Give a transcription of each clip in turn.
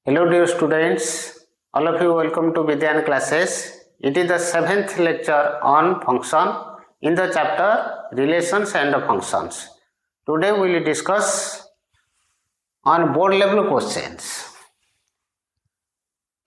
Hello dear students, all of you welcome to Vidyan classes. It is the 7th lecture on function in the chapter relations and functions. Today we will discuss on board level questions.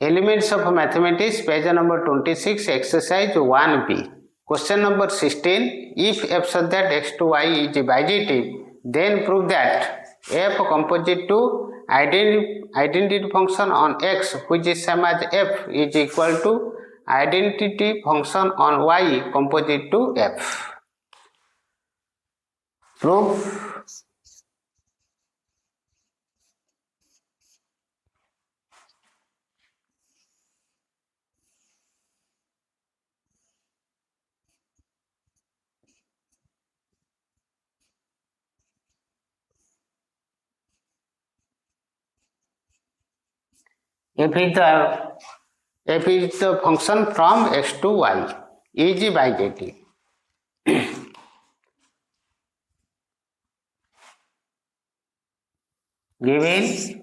Elements of mathematics, page number 26, exercise 1b. Question number 16. If f such that x to y is bijective, then prove that f composite to identity function on x which is same as f is equal to identity function on y composite to f. Proof. F is the function from x to y is bijective. Given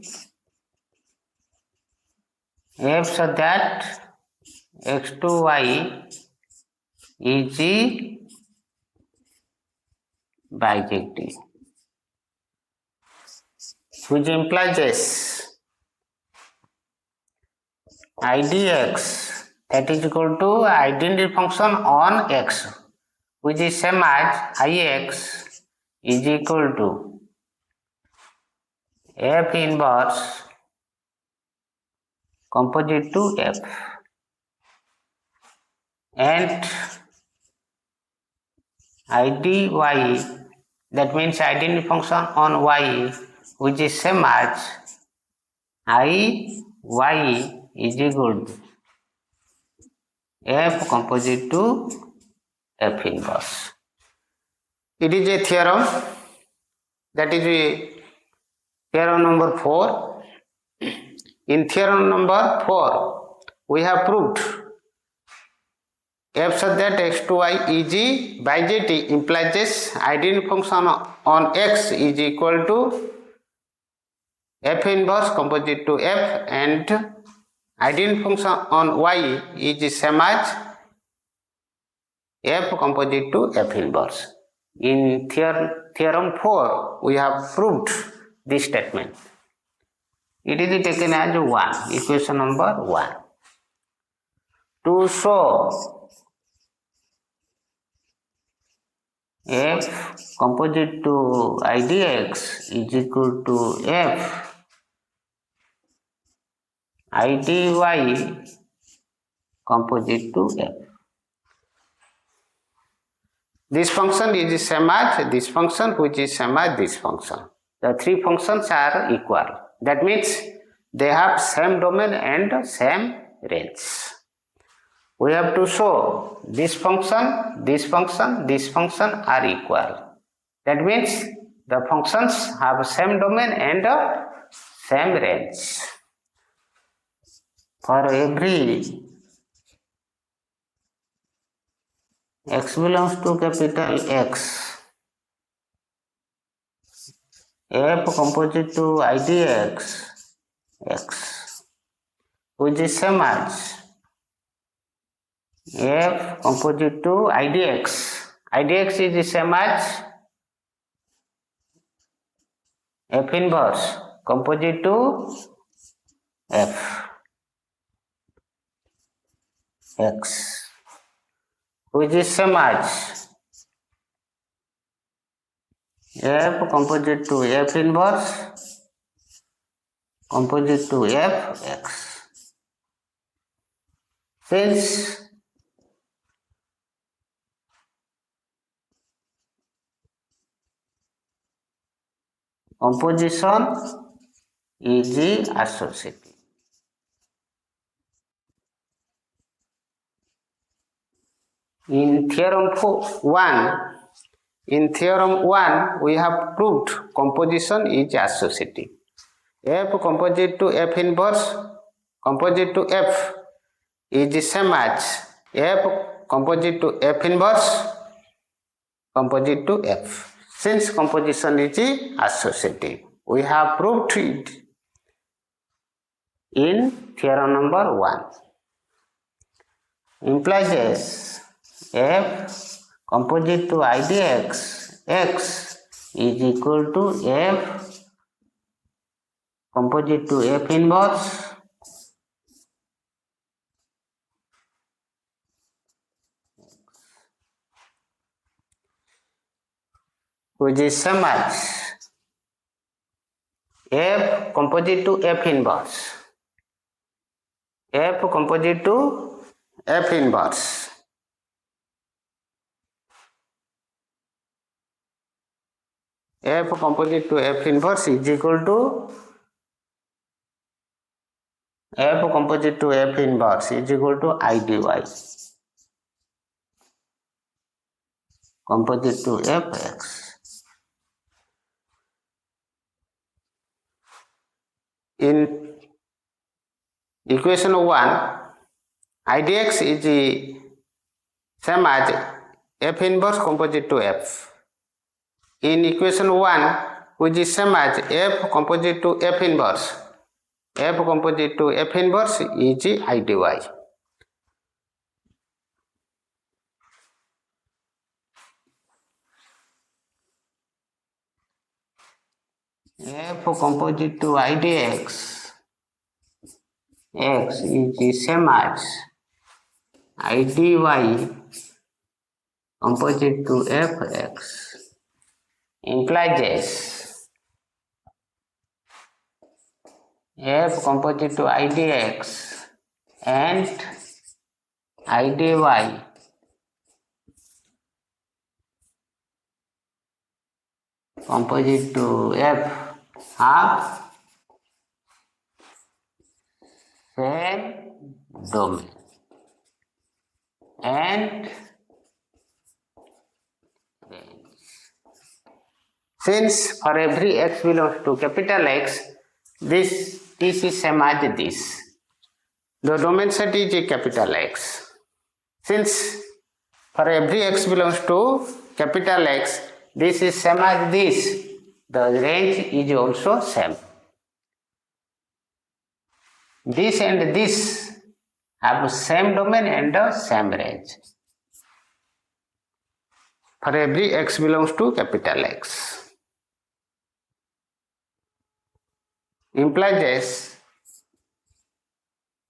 f such that x to y is bijective, which implies this idx that is equal to identity function on x which is same as ix is equal to f inverse composite to f, and idy, that means identity function on y which is same as iy is equal to f composite to f inverse. It is a theorem, that is a theorem number 4. In theorem number 4, we have proved f such that x to y is bijective implies this identity function on x is equal to f inverse composite to f, and identity function on y is same as f composite to f inverse. In theorem 4, we have proved this statement. It is taken as 1, equation number 1. To show f composite to idx is equal to f idy composite to f. This function is same as this function which is same as this function. The three functions are equal. That means they have same domain and same range. We have to show this function, this function, this function are equal. That means the functions have same domain and same range. For every x belongs to capital X, f composite to idx x which is same as f composite to idx. Idx is the same as f inverse composite to f x which is same as f composite to f inverse composite to f x. Since composition is associative, in theorem 1, we have proved composition is associative. F composite to f inverse composite to f is the same as f composite to f inverse composite to f. Since composition is associative, we have proved it in theorem number 1. Implies f composite to idx x is equal to f composite to f inverse which is same as f composite to f inverse. F composite to F inverse. F composite to F inverse is equal to F composite to F inverse is equal to I dy. Composite to Fx. In equation 1, I dx is the same as F inverse composite to F. In equation 1, which is same as F composite to F inverse, F composite to F inverse is I dy. F composite to I dx x is the same as I dy composite to fx implies f composite to I dx and I dy composite to f have same domain and range. Since for every x belongs to capital X, this is same as this. The domain set is a capital X. Since for every x belongs to capital X, this is same as this. The range is also same. This and this have same domain and same range. For every x belongs to capital X. Implies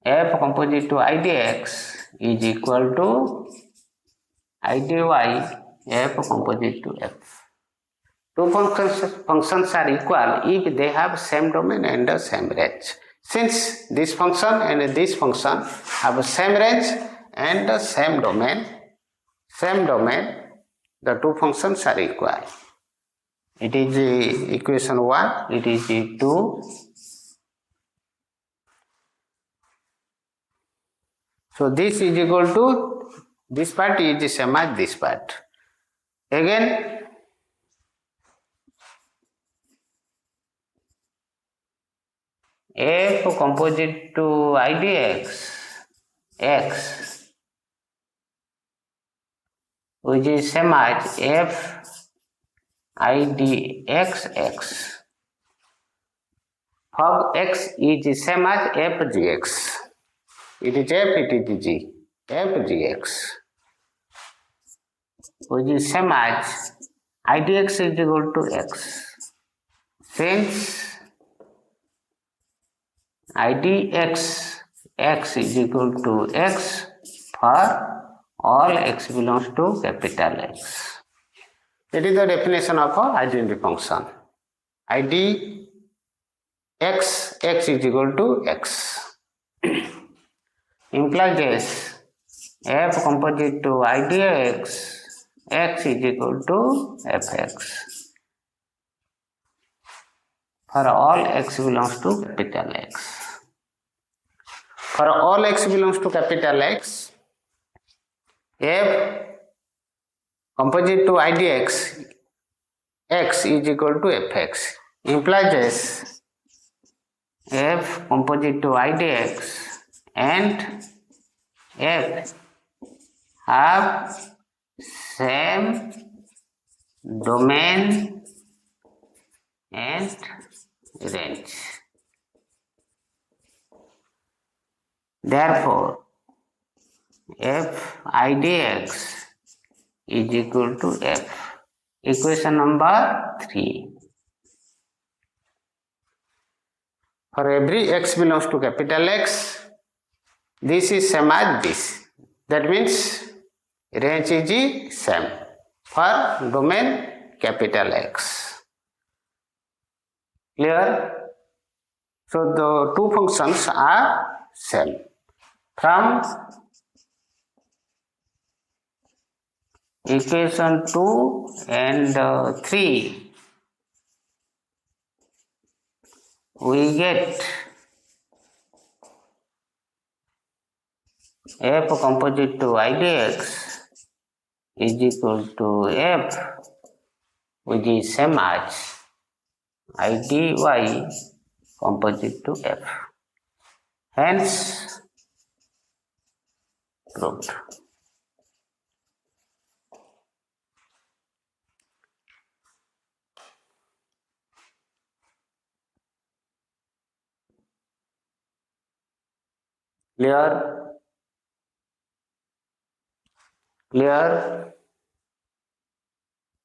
f composite to I dx is equal to I dy f composite to f. Two functions are equal if they have same domain and same range. Since this function and this function have same range and same domain, the two functions are equal. It is equation 1, it is 2. So this is equal to, this part is the same as this part. Again, f composite to I dx x, which is same as f I dx x. For x is same as f gx. It is f, it is g. F gx, which is same as I dx is equal to x. Since I dx x is equal to x for all x belongs to capital X. That is the definition of an identity function. I d x is equal to x. Implies f composite to I dx x is equal to fx for all x belongs to capital X. For all x belongs to capital X, f composite to I dx x is equal to fx implies f composite to I dx and f have same domain and range. Therefore, f I dx is equal to f. Equation number 3. For every x belongs to capital X, this is same as this. That means range is the same for domain capital X. Clear? So the two functions are same. From equation 2 and 3, we get f composite to I dx is equal to f, which is same as I dy composite to f. Hence, proved. Clear? Clear?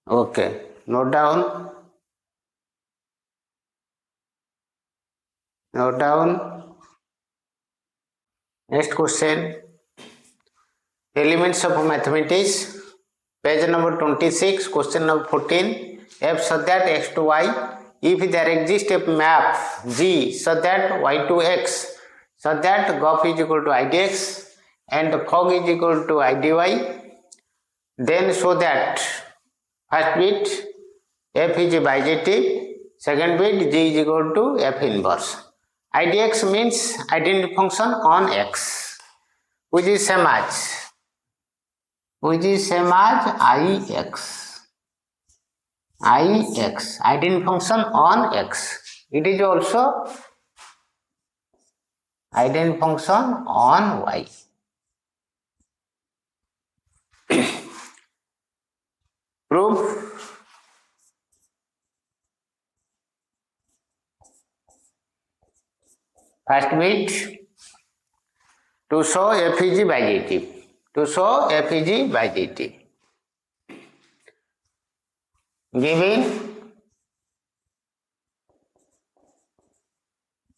Okay. Note down. Note down. Next question. Elements of mathematics. Page number 26, question number 14. F such that x to y. If there exists a map G such that y to x, such that gop is equal to I dx and fog is equal to I dy, then show that first bit f is bijective, second bit g is equal to f inverse. I dx means identity function on x, which is same as ix, identity function on x. It is also identity function on y. Proof. First bit, to show f is bijective. Giving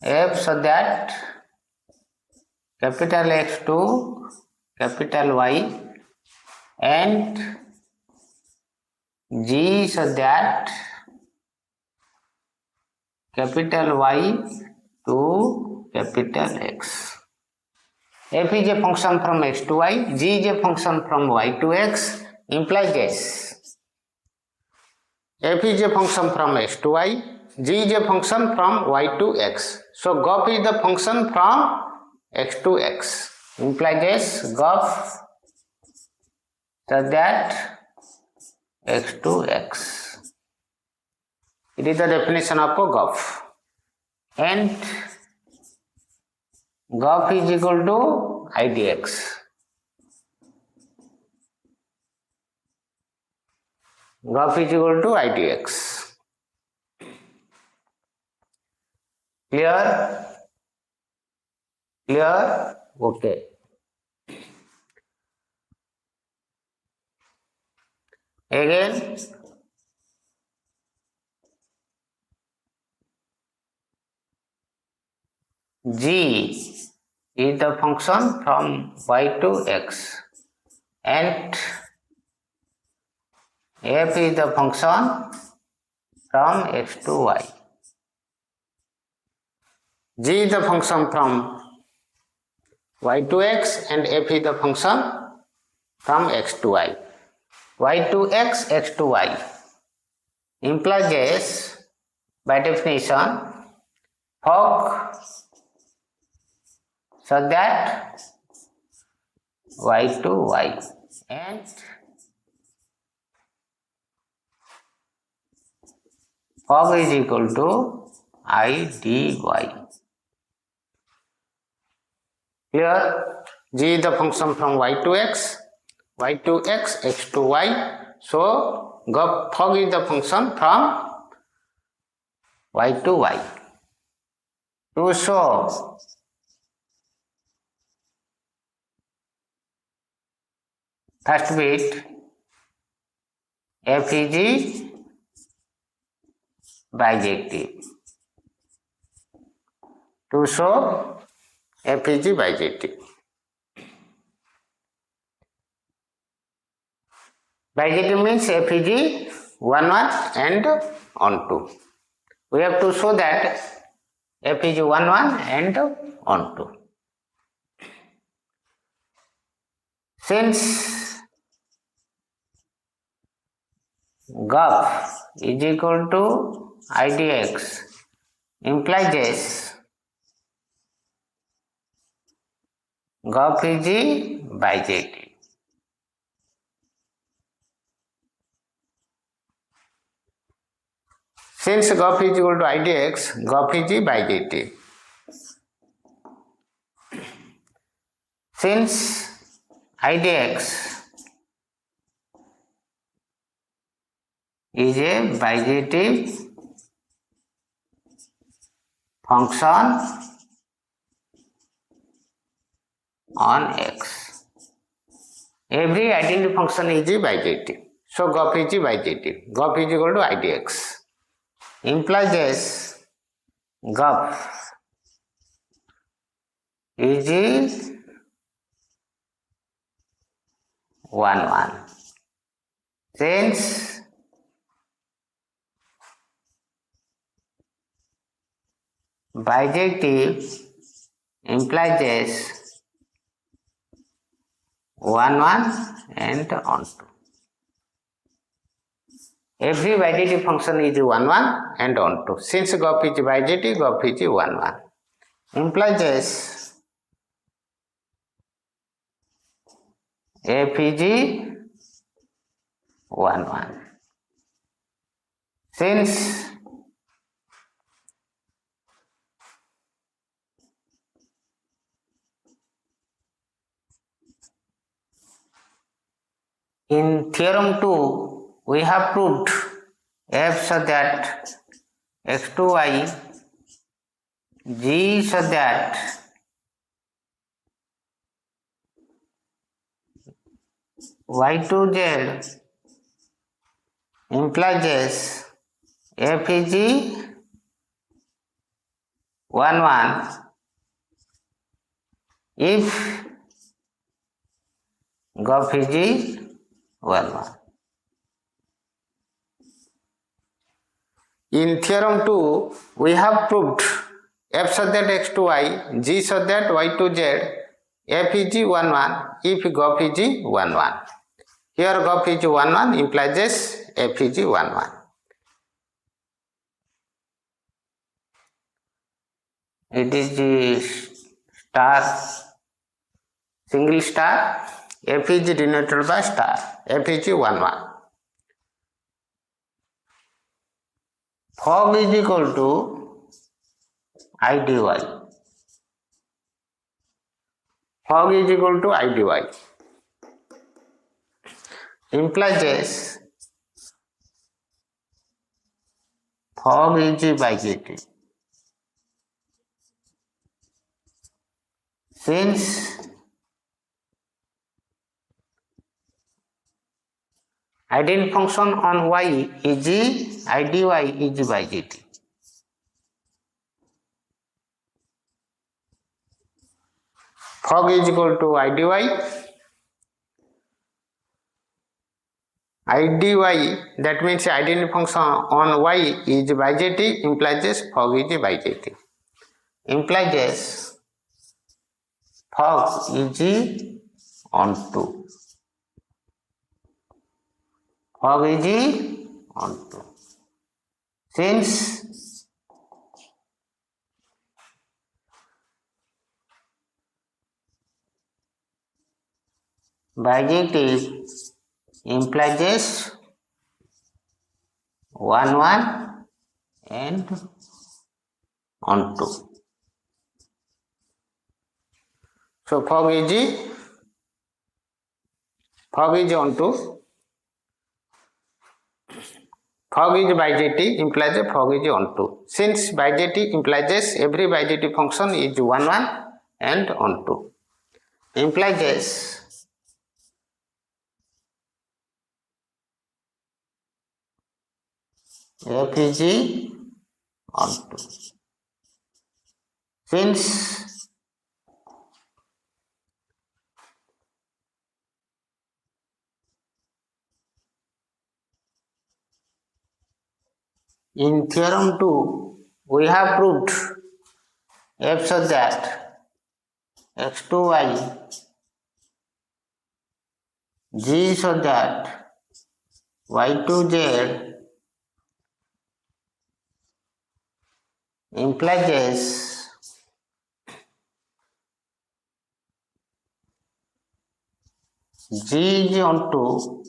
f so that capital X to capital Y and G so that capital Y to capital X. F is a function from x to y, g is a function from y to x, implies this. F is a function from x to y, g is a function from y to x. So gop is the function from x to x, implies this gop so that x to x. It is the definition of a gop. And gop is equal to I dx. Gop is equal to I dx. Clear? Clear? Okay. Again, g is the function from y to x and f is the function from x to y. G is the function from y to x and f is the function from x to y. Y to x, x to y implies this, by definition, fog so that y to y and fog is equal to I dy. Here g is the function from y to x, x to y. So fog is the function from y to y. To show first bit f is bijective. To show f is bijective. Bijective means f is 1 1 and on 2. We have to show that f is 1 1 and on 2. Since GUF is equal to IDX implies GUF is bijective. Since GUF is equal to IDX, GUF is bijective. Since IDX is a bijective function on X. Every identity function is bijective. So GUF is bijective. GUF is equal to IDX. Implies GUF is 1 1. Since bijective implies 1 1 and on 2. Every bijective function is 1 1 and on 2. Since GUF is bijective, GUF is 1 1. Implies f is 1 1. Since in theorem 2 we have proved f so that x2y, g so that y2z implies f is 1 1 if GUF is 1 1. In theorem 2, we have proved f so that x2y, g so that y2z, f is 1 1 if GUF is 1 1. Here GUF is 1 1 implies f is 1 1. It is star, single star, f is denoted by star, f is 1 1. Fog is equal to IDY. Fog is equal to IDY. Implies fog is bijective. Since identity function on y is IDY is bijective. Fog is equal to IDY. IDY, that means identity function on y is bijective, implies fog is bijective. Implies fog is on 2. Fog is on 2. Since bijective implies 1 1 and on 2. So fog is on 2. Fog is bijective implies fog is on 2. Since bijective implies every bijective function is 1 1 and on 2. Implies f is onto. Since in theorem 2 we have proved f such that x2y g such that y2z implies g is onto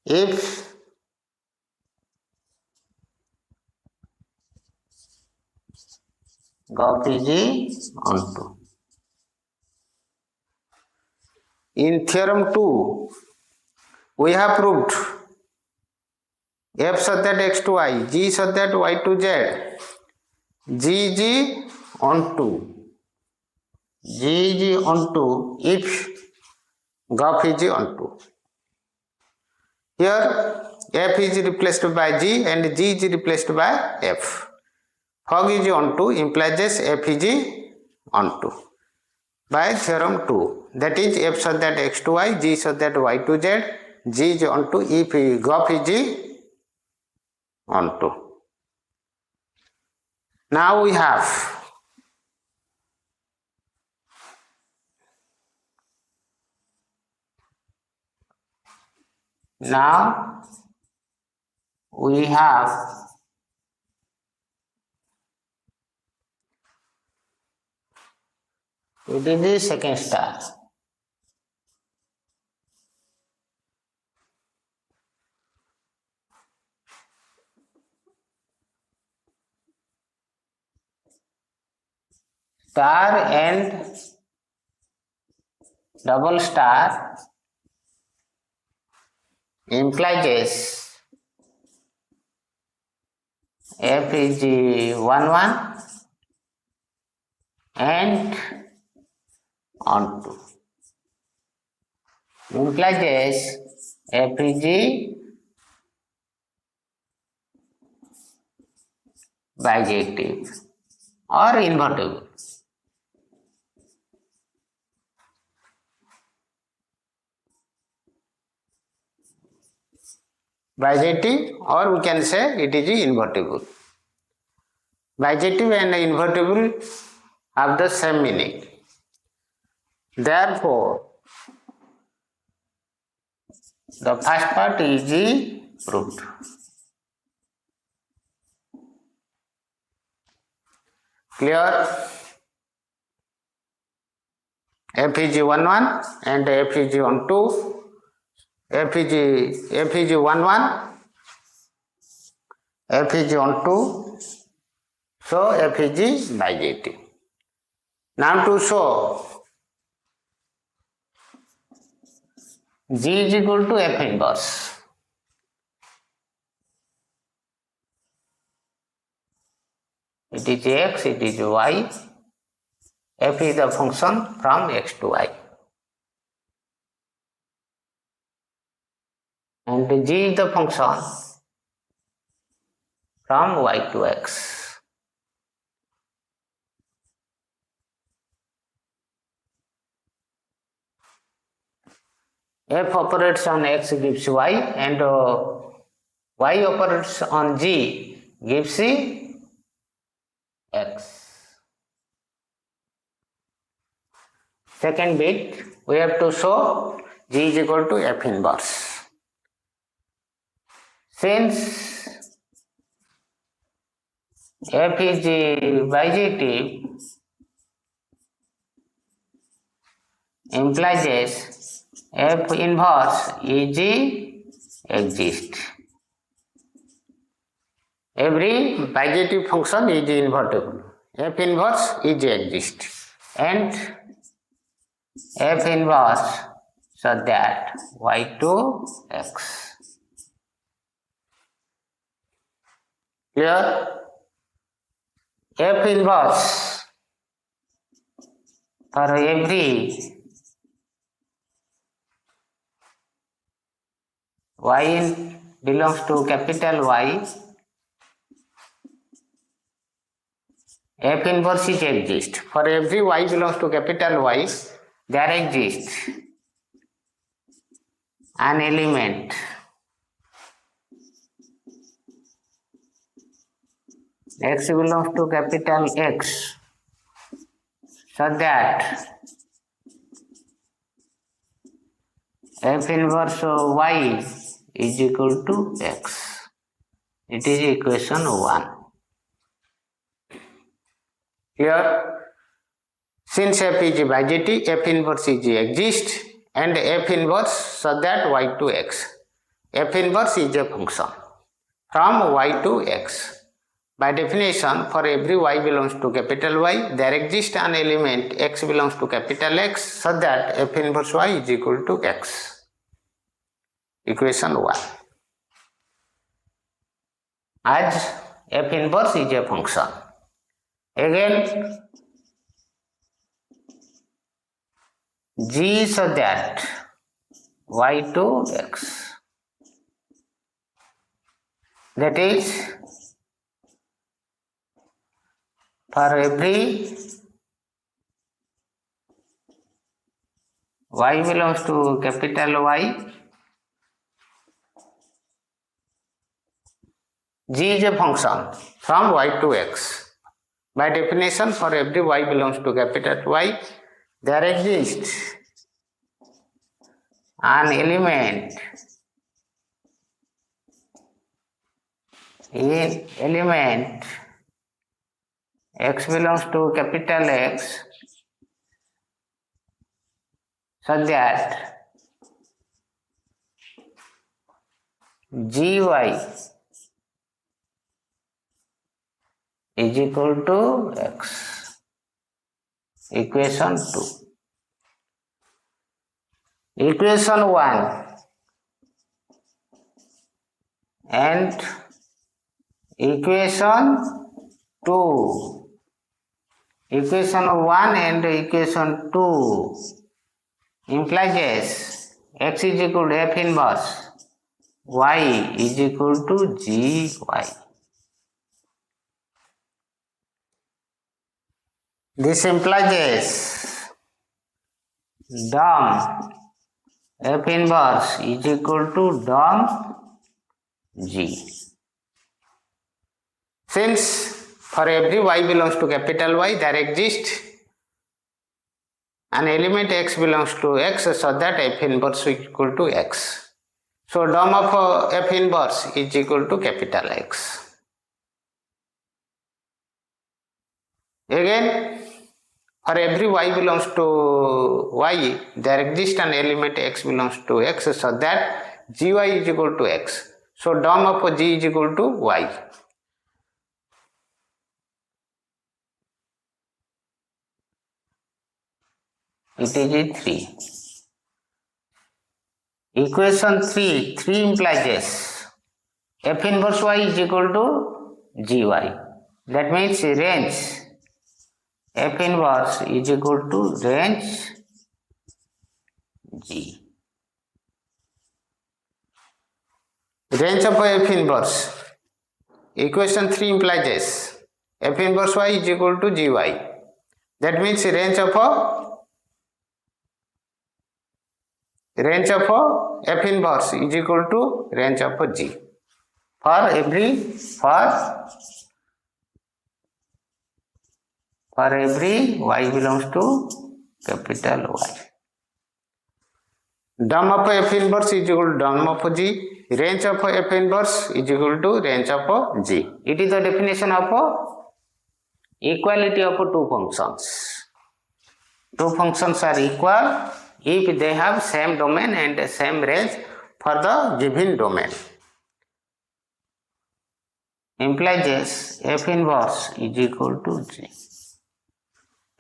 if graph is onto. In theorem 2 we have proved f such that x to y, g such that y to z, g is onto if graph is onto. Here f is replaced by g and g is replaced by f. Fog is onto implies f is onto by theorem 2. That is f such that x to y, g such that y to z, g is onto if graph is onto. Now we have it is the second star. Star and double star implies f is 1 1 and onto. Implies f is bijective or invertible. Bijective, or we can say it is invertible. Bijective and invertible have the same meaning. Therefore, the first part is proved. Clear? F is 1 1 and f is on 2. F is 1 1, f is on 2, so f is bijective. Now to show g is equal to f inverse. It is x, it is y, f is the function from x to y. And g is the function from y to x. F operates on x gives y and y operates on g gives x. Second bit, we have to show g is equal to f inverse. Since f is bijective, implies f inverse is exist. Every bijective function is invertible. F inverse is exist and f inverse so that y to x. Clear? F inverse for every y in belongs to capital Y, F inverse is exist. For every Y belongs to capital Y, there exists an element X belongs to capital X, so that F inverse Y is equal to X. It is equation 1. Here, since F is bijetic, F inverse is exist and F inverse so that Y to X. F inverse is a function from Y to X. By definition, for every Y belongs to capital Y, there exists an element X belongs to capital X so that F inverse Y is equal to X. Equation 1. As F inverse is a function. Again, G so that Y to X. That is, for every Y belongs to capital Y, G is a function from Y to X. By definition, for every Y belongs to capital Y, there exists an element X belongs to capital X, so that GY is equal to X. Equation 2. Equation 1 and equation 2. Equation 1 and equation 2 implies X is equal to F inverse, Y is equal to GY. This implies dom F inverse is equal to dom G. Since for every Y belongs to capital Y, there exists an element X belongs to X so that F inverse is equal to X. So dom of F inverse is equal to capital X. Again, for every Y belongs to Y, there exists an element X belongs to X so that GY is equal to X. So dom of G is equal to Y. It is 3. Equation 3 implies F inverse Y is equal to GY. That means range F inverse is equal to range G. Range of F inverse. Equation 3 implies F inverse Y is equal to GY. That means range of F inverse is equal to range of G. For every Y belongs to capital Y. Dom of F inverse is equal to dom of G. Range of F inverse is equal to range of G. It is the definition of equality of two functions. Two functions are equal if they have same domain and same range for the given domain. Implies F inverse is equal to G.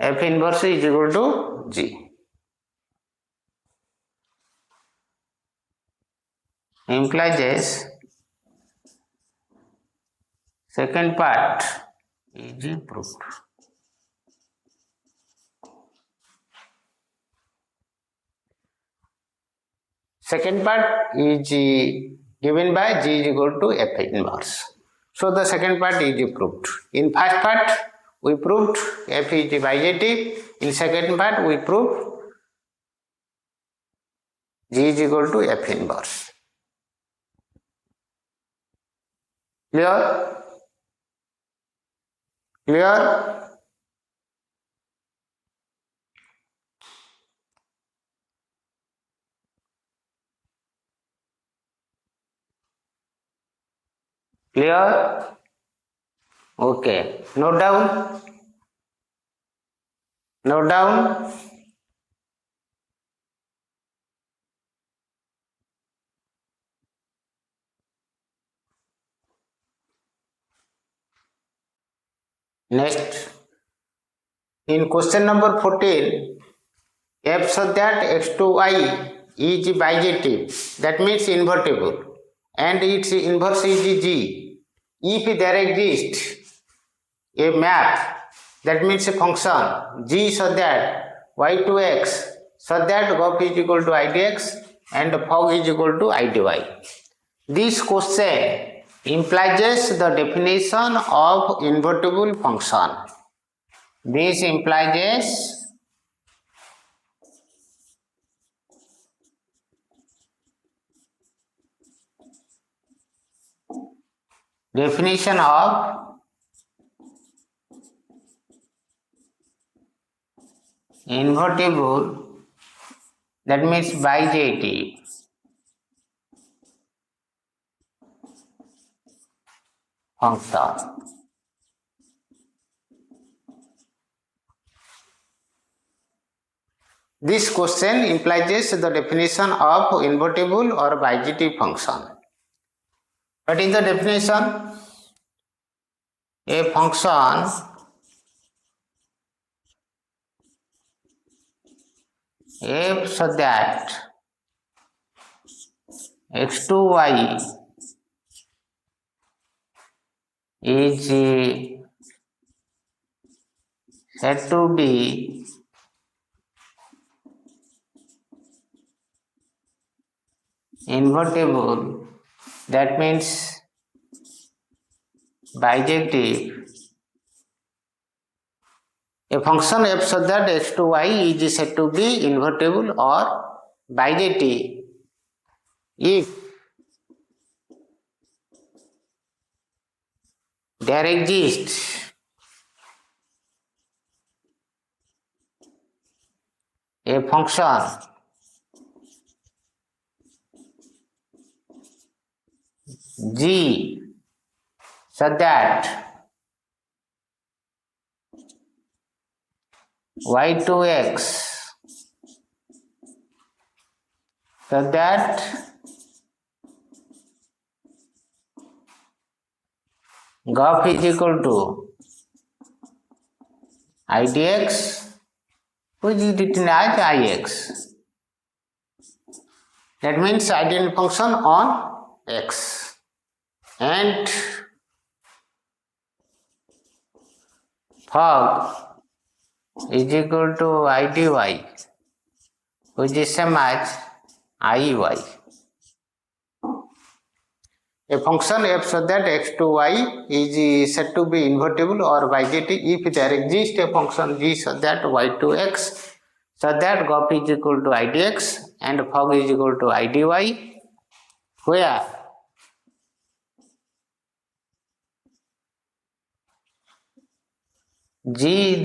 F inverse is equal to G. Implies second part is proved. Second part is given by G is equal to F inverse. So the second part is proved. In first part we proved F is bijective. In second part we proved G is equal to F inverse. Clear? Clear? Clear? Okay. Note down. Note down. Next. In question number 14, f such that x to y is bijective, that means invertible, and its inverse is g. If there exists a map, that means a function g such that y to x such that gop is equal to idx and fog is equal to idy. This question implies the definition of invertible function. This implies definition of invertible, that means bijective function. This question implies the definition of invertible or bijective function. What is the definition? A function f such that x to y is said to be invertible, that means bijective. A function f such that x to y is said to be invertible or bijective if there exists a function g such that y to x such that gop is equal to idx, which is written as ix. That means identity function on x, and fog is equal to idy, which is same as iy. A function f such that x to y is said to be invertible or bijective if there exists a function g such that y to x such that gop is equal to idx and fog is equal to idy, where g is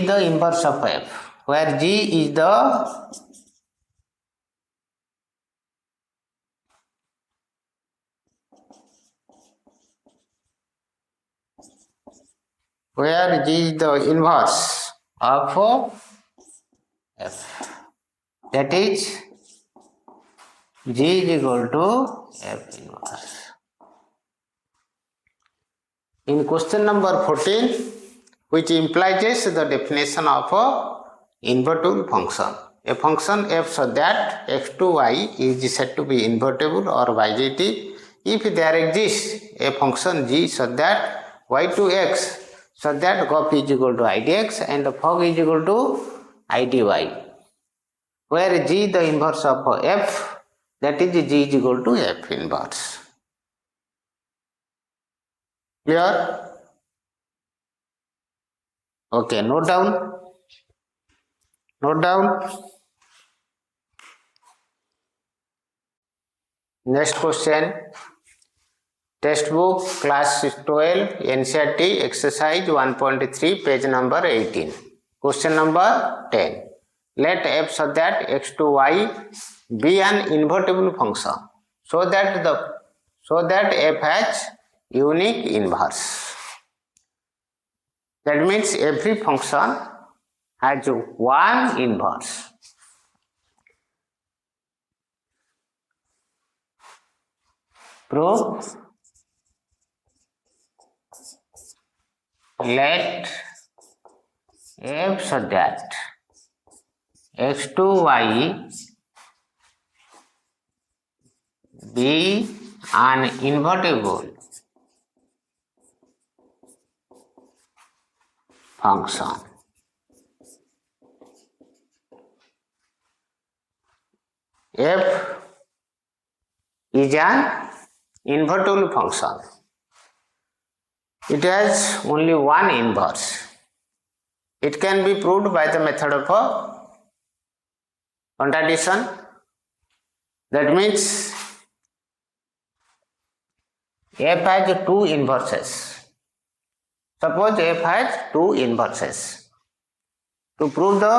the inverse of f, where g is the inverse of f, that is g is equal to f inverse. In question number 14, which implies the definition of a invertible function. A function f such that x to y is said to be invertible or bijective if there exists a function g such that y to x such that gop is equal to idx and fog is equal to idy, where g the inverse of f That is G is equal to F inverse. Clear? Okay, note down. Note down. Next question. Textbook class 12 NCERT exercise 1.3 page number 18. Question number 10. Let f such that x to y be an invertible function so that f has unique inverse. That means every function has one inverse. Prove. Let f such that x to y be an invertible function. F is an invertible function. It has only one inverse. It can be proved by the method of contradiction. That means f has two inverses. Suppose f has two inverses. To prove the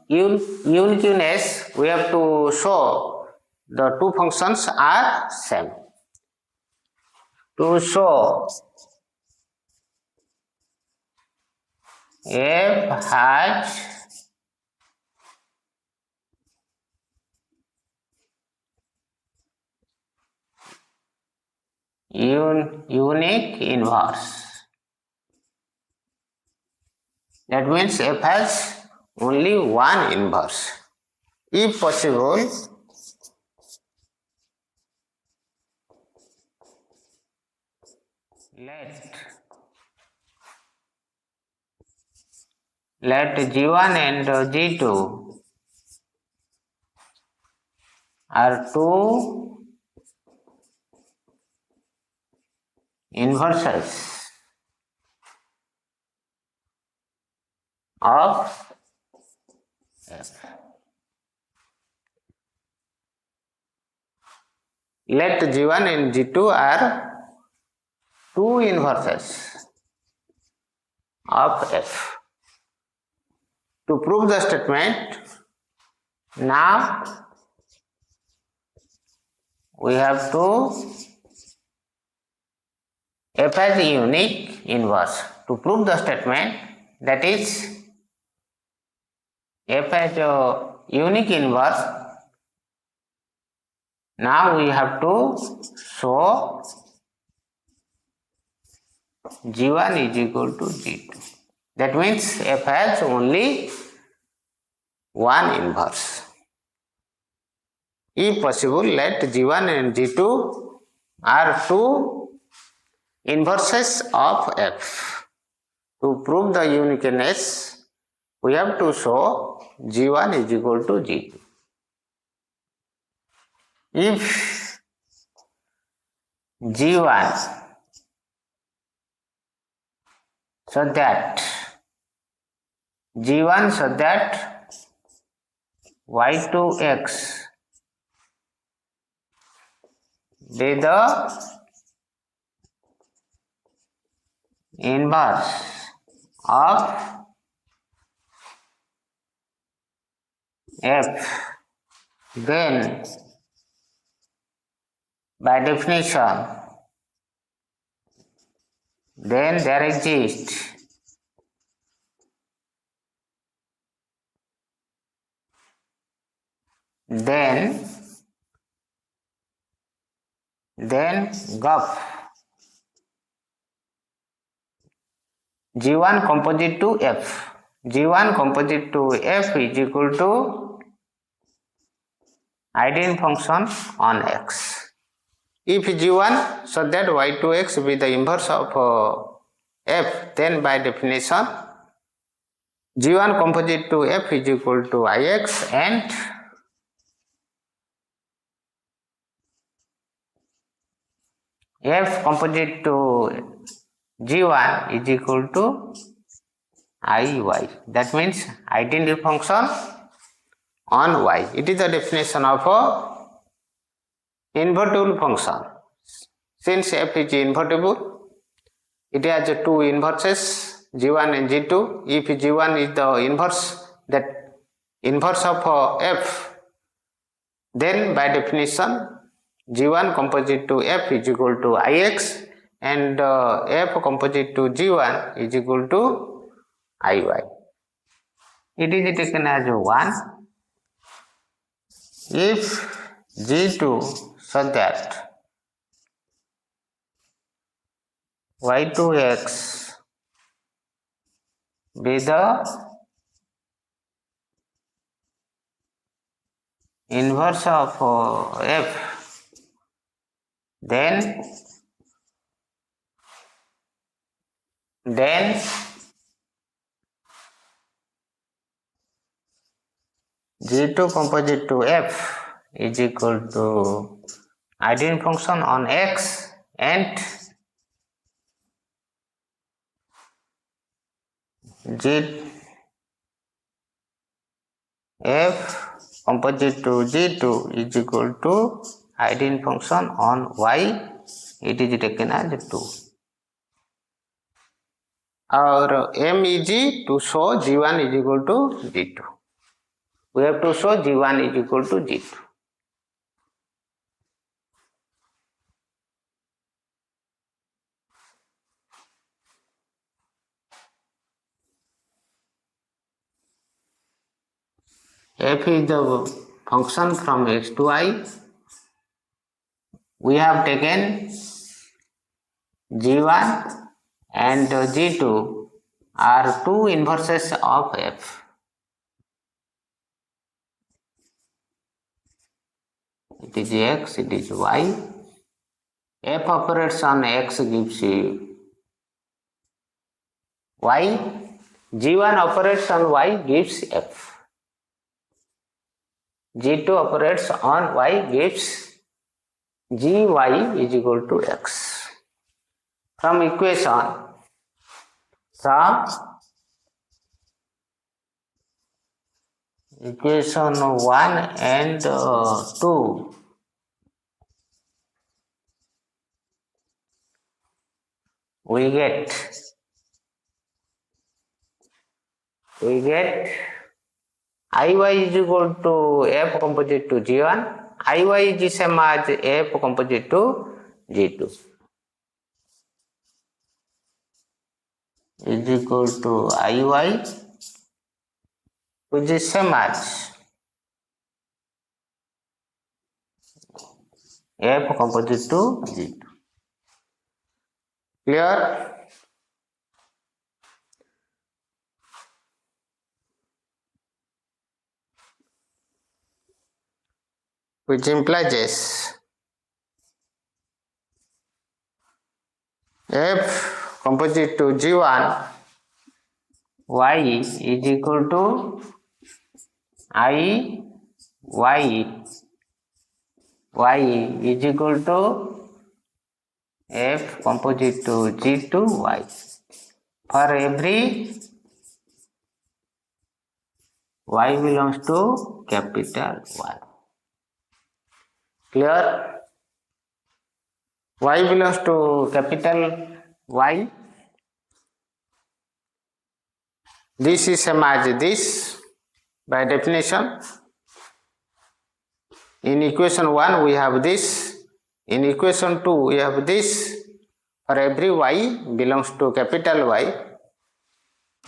uniqueness, we have to show the two functions are same. To show f has unique inverse. That means f has only one inverse. If possible, let G1 and G2 are two inverses of f. Let G1 and G2 are two inverses of f. To prove the statement, now we have to f has a unique inverse. To prove the statement, that is f has a unique inverse, now we have to show G1 is equal to G2. That means f has only one inverse. If possible, let G1 and G2 are two inverses of f. To prove the uniqueness, we have to show G1 is equal to G2. If G1 so that G1 so that y2x be the inverse of f, then by definition, then there exists then GUF G1 composite to F. G1 composite to F is equal to eigenfunction function on X. If G1 so that y2x be the inverse of F, then by definition G1 composite to F is equal to Ix and f composite to g1 is equal to iy. That means identity function on y. It is the definition of a invertible function. Since f is invertible, it has two inverses, g1 and g2. If g1 is the inverse, that inverse of f, then by definition g1 composite to f is equal to ix, and f composite to g1 is equal to iy. It is taken as 1 if g2 such that y2x be the inverse of f, then g2 composite to f is equal to identity function on x, and g f composite to g2 is equal to identity function on y. It is taken as 2. Our aim is to show g1 is equal to g2. We have to show g1 is equal to g2. F is the function from x to y. We have taken g1 and g2 are two inverses of f. It is x, it is y. F operates on x gives you y. G1 operates on y gives f. G2 operates on y gives gy is equal to x. From equation 1 and 2, we get iy is equal to f composite to g1. Iy is the same as f composite to g2 is equal to iy, which is same as f composite to g2. Clear? Which implies f composite to g1 y is equal to I y is equal to f composite to g2 y. For every y belongs to capital Y. Clear? Y belongs to capital Y. This is same as this by definition. In equation 1 we have this. In equation 2 we have this. For every y belongs to capital Y.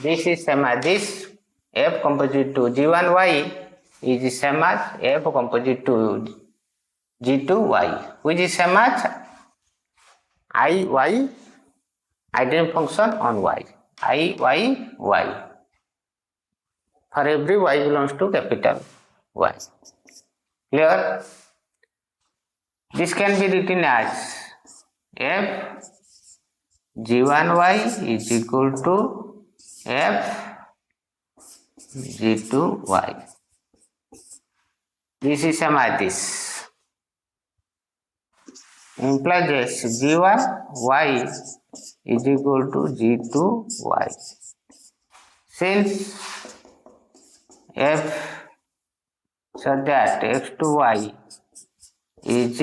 This is same as this. F composite to g1y is same as f composite to g2y, which is same as iy, identity function on y, y. For every y belongs to capital Y. Clear? This can be written as f g1y is equal to f g2y. This is same as this. implies g1y is equal to g2y. Since f such that x2y is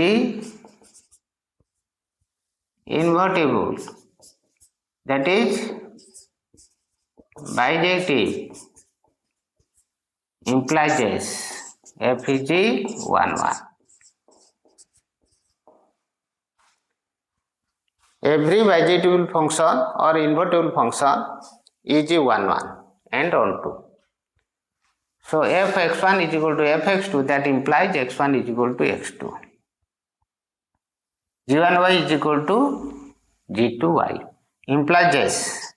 invertible, that is bijective, implies f is 1 1. Every bijective function or invertible function is 1 1 and on 2. So fx1 is equal to fx2, that implies x1 is equal to x2. g1y is equal to g2y, implies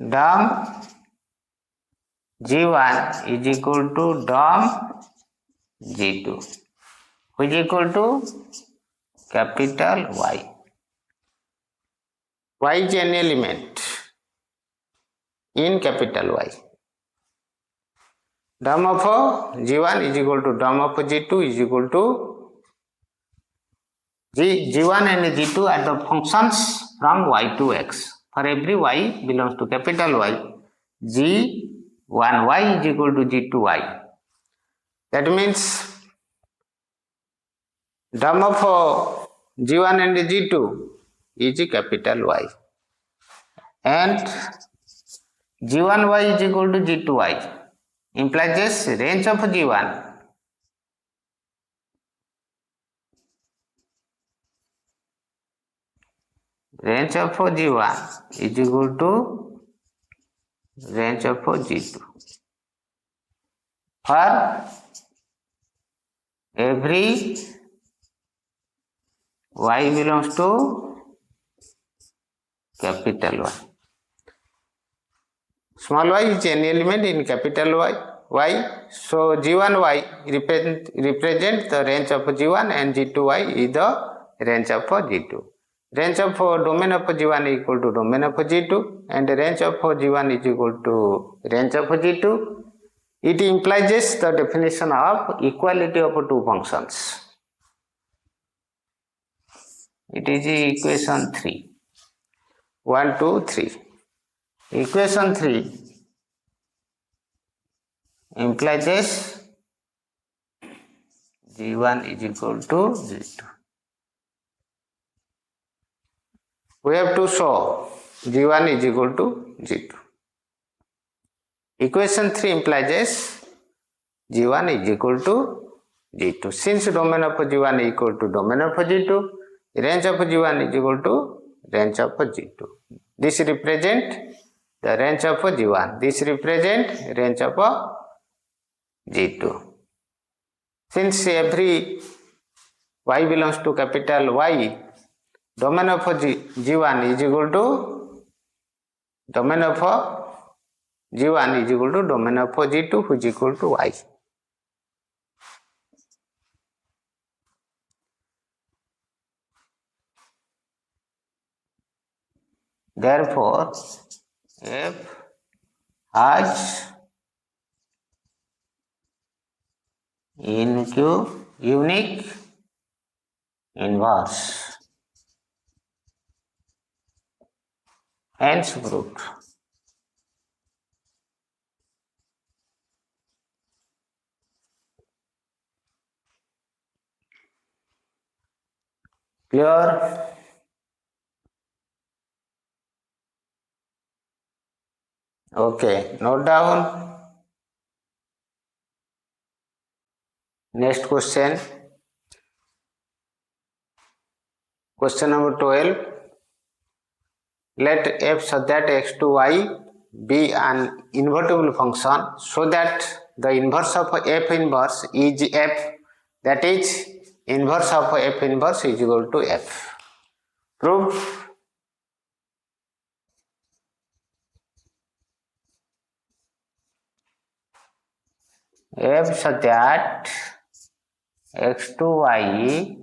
dom g1 is equal to dom g2, which is equal to capital Y. Y is an element in capital Y. Dom of g1 is equal to dom of g2 is equal to g1 and g2 are the functions from y to x. For every y belongs to capital Y, g1y is equal to g2y. That means dom of g1 and g2 is capital Y, and g1y is equal to g2y, implies range of g1 range of g1 is equal to range of g2 for every y belongs to capital Y. Small y is an element in capital Y. So g1y represent the range of g1 and g2y is the range of g2. Range of domain of g1 is equal to domain of g2 and range of g1 is equal to range of g2. It implies the definition of equality of two functions. It is equation 3. 1, 2, 3. Equation 3 implies g1 is equal to g2. We have to show g1 is equal to g2. Equation 3 implies g1 is equal to g2. Since domain of g1 is equal to domain of g2, range of g1 is equal to range of g2. This represent the range of g1. This represent range of g2. Since every y belongs to capital Y, domain of g1 is equal to domain of g1 is equal to domain of g2, which is equal to y. Therefore, f has unique inverse. Hence proved. Clear? Okay, note down. Next question. Question number 12. Let f such that x to y be an invertible function so that the inverse of f inverse is f, that is inverse of f inverse is equal to f. Proof. F such that x to y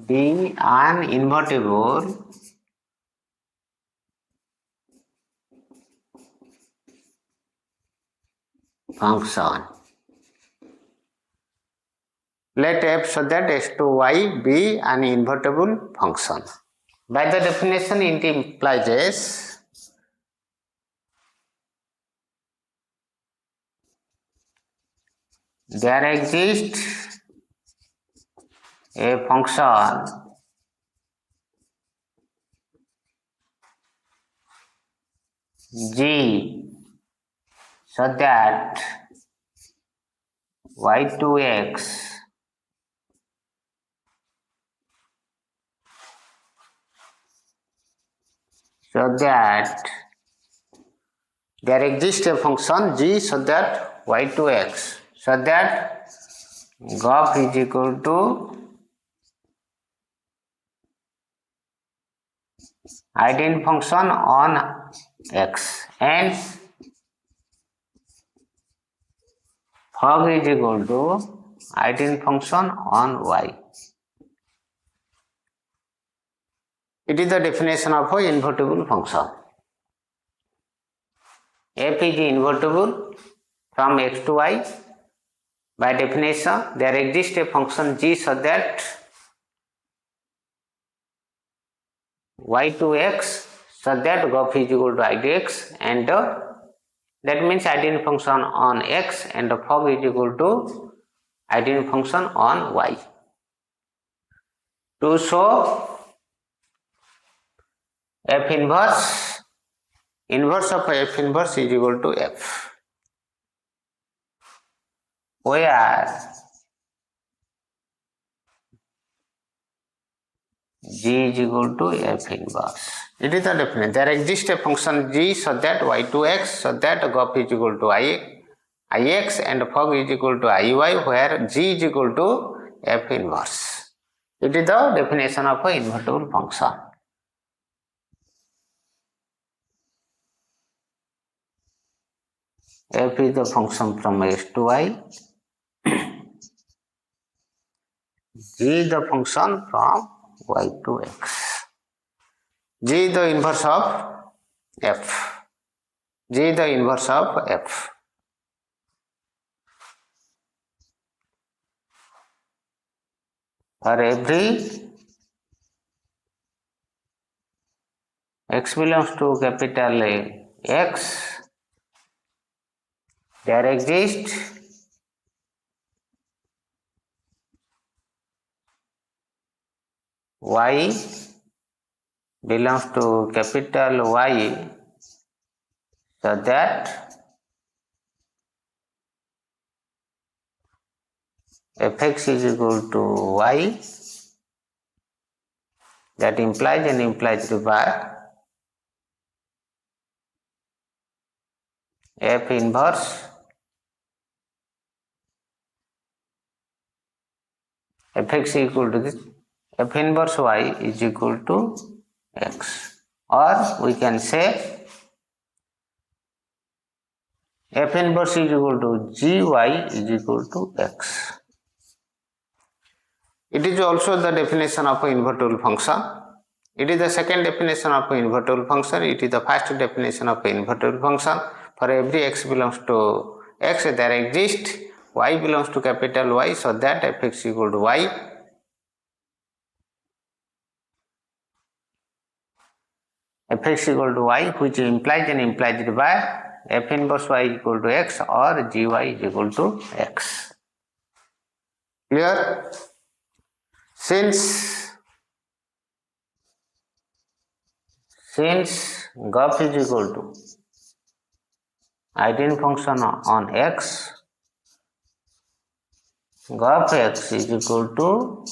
be an invertible function. Let f so that x to y be an invertible function. By the definition, it implies as there exists a function g so that y2x so that there exists a function g so that y2x so that graph is equal to identity function on x and fog is equal to identity function on y. It is the definition of an invertible function. F is invertible from x to y. By definition, there exists a function g so that y to x so that graph is equal to I dx and that means identity function on x and the fog is equal to identity function on y. To show f inverse of f inverse is equal to f, where g is equal to f inverse. It is the definition. There exists a function g so that y2x so that graph is equal to ix and fog is equal to iy, where g is equal to f inverse. It is the definition of an invertible function. F is the function from x to y. G is the function from y to x. G is the inverse of f. G is the inverse of f. For every x belongs to capital X, there exists y belongs to capital Y so that fx is equal to y, that implies and implies by f inverse fx equal to this f inverse y is equal to x, or we can say f inverse is equal to gy is equal to x. It is also the definition of an invertible function. It is the second definition of an invertible function. It is the first definition of an invertible function. For every x belongs to x, there exists y belongs to capital Y so that fx equal to y. Fx equal to y, which implies and implies by f inverse y equal to x or gy is equal to x. Clear? Since graph is equal to identity function on x, graph x is equal to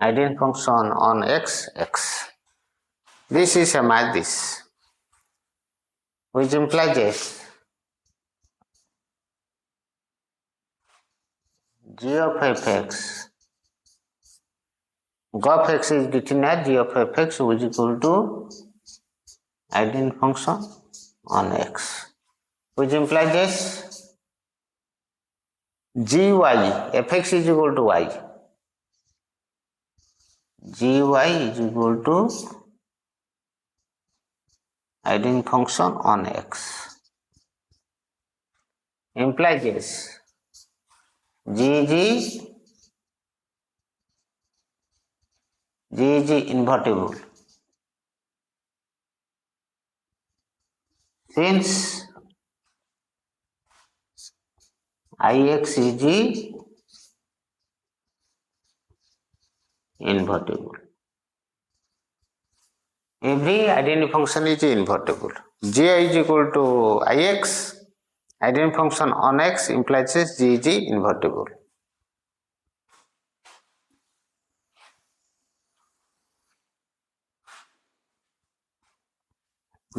identity function on x. This is same as this, which implies this. G of fx, graph x is written as g of fx which is equal to identity function on x, which implies this. gy fx is equal to y, gy is equal to identity function on X implies yes. G is invertible. Since Ix is invertible. Every identity function is invertible. Gi is equal to Ix. Identity function on X implies G is invertible.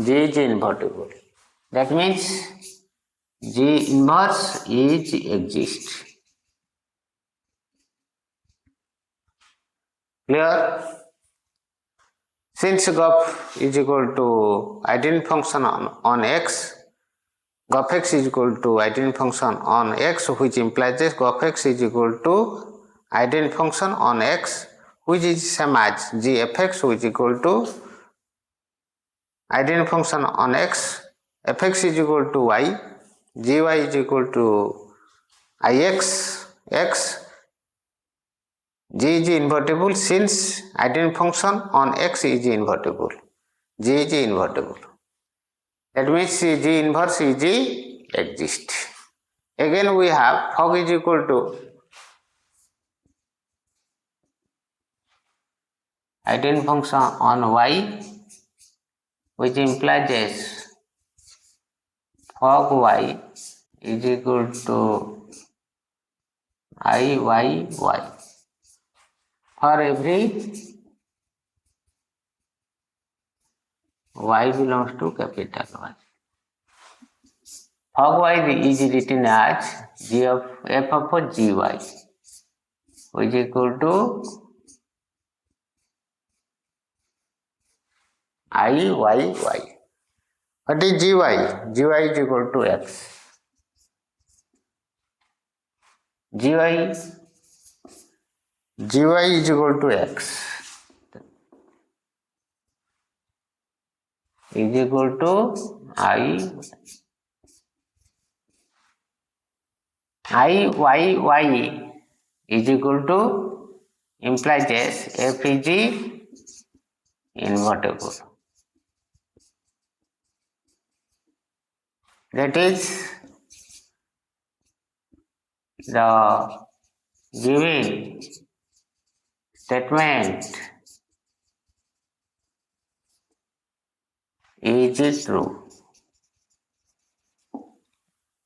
G is invertible. That means G inverse is exist. Clear? Since GOF is equal to identity function on X, GOF X is equal to identity function on X, which implies that GOF X is equal to identity function on X, which is same as GFX, which is equal to identity function on X. Fx is equal to y, gy is equal to ix, x. G is invertible since identity function on X is invertible. G is invertible. That means G inverse is exist. Again we have fog is equal to identity function on Y, which implies this fog Y is equal to IYY. For every Y belongs to capital Y. Fog Y is written as G of F of Gy, which is equal to IYY. What is Gy? Gy is equal to X. Gy is equal to X. Is equal to IYY is equal to implies F is invertible. That is the given statement is true.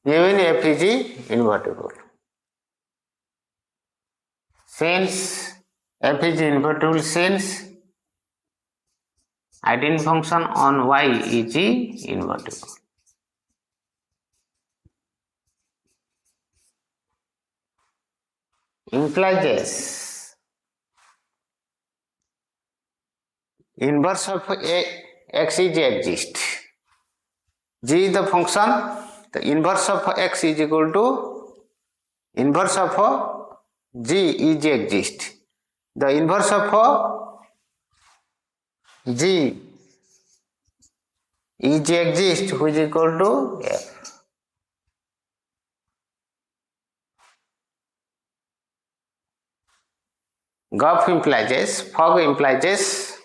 Given F is invertible. Since F is invertible, since identity function on Y is invertible. Implies this. Inverse of X is exist. G is the function. The inverse of X is equal to inverse of G is exist. The inverse of G is exist, which is equal to F. GOF implies, fog implies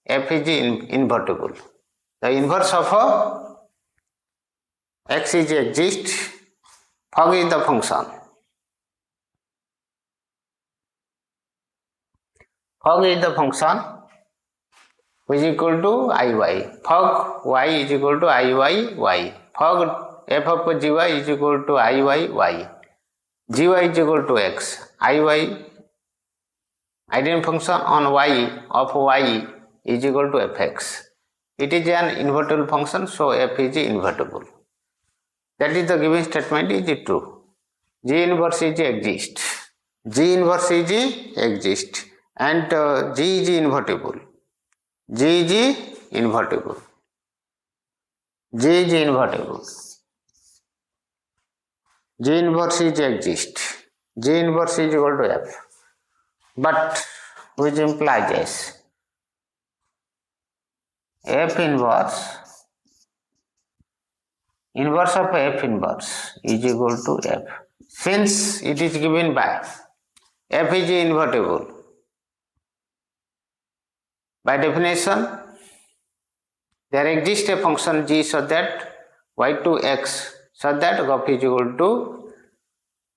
F is invertible. The inverse of X is exist, fog is the function. Fog is the function which is equal to IY. Fog Y is equal to IYY. Fog F of Gy is equal to IYY. Gy is equal to X. IY identity function on Y of Y is equal to Fx. It is an invertible function, so F is invertible. That is the given statement is true. G inverse is exist. G inverse is exist and G is invertible. G is invertible. G is invertible. G inverse is exist. G inverse is equal to F. But which implies F inverse inverse of f inverse is equal to f. Since it is given by f is invertible, by definition there exists a function g so that y2x so that f is equal to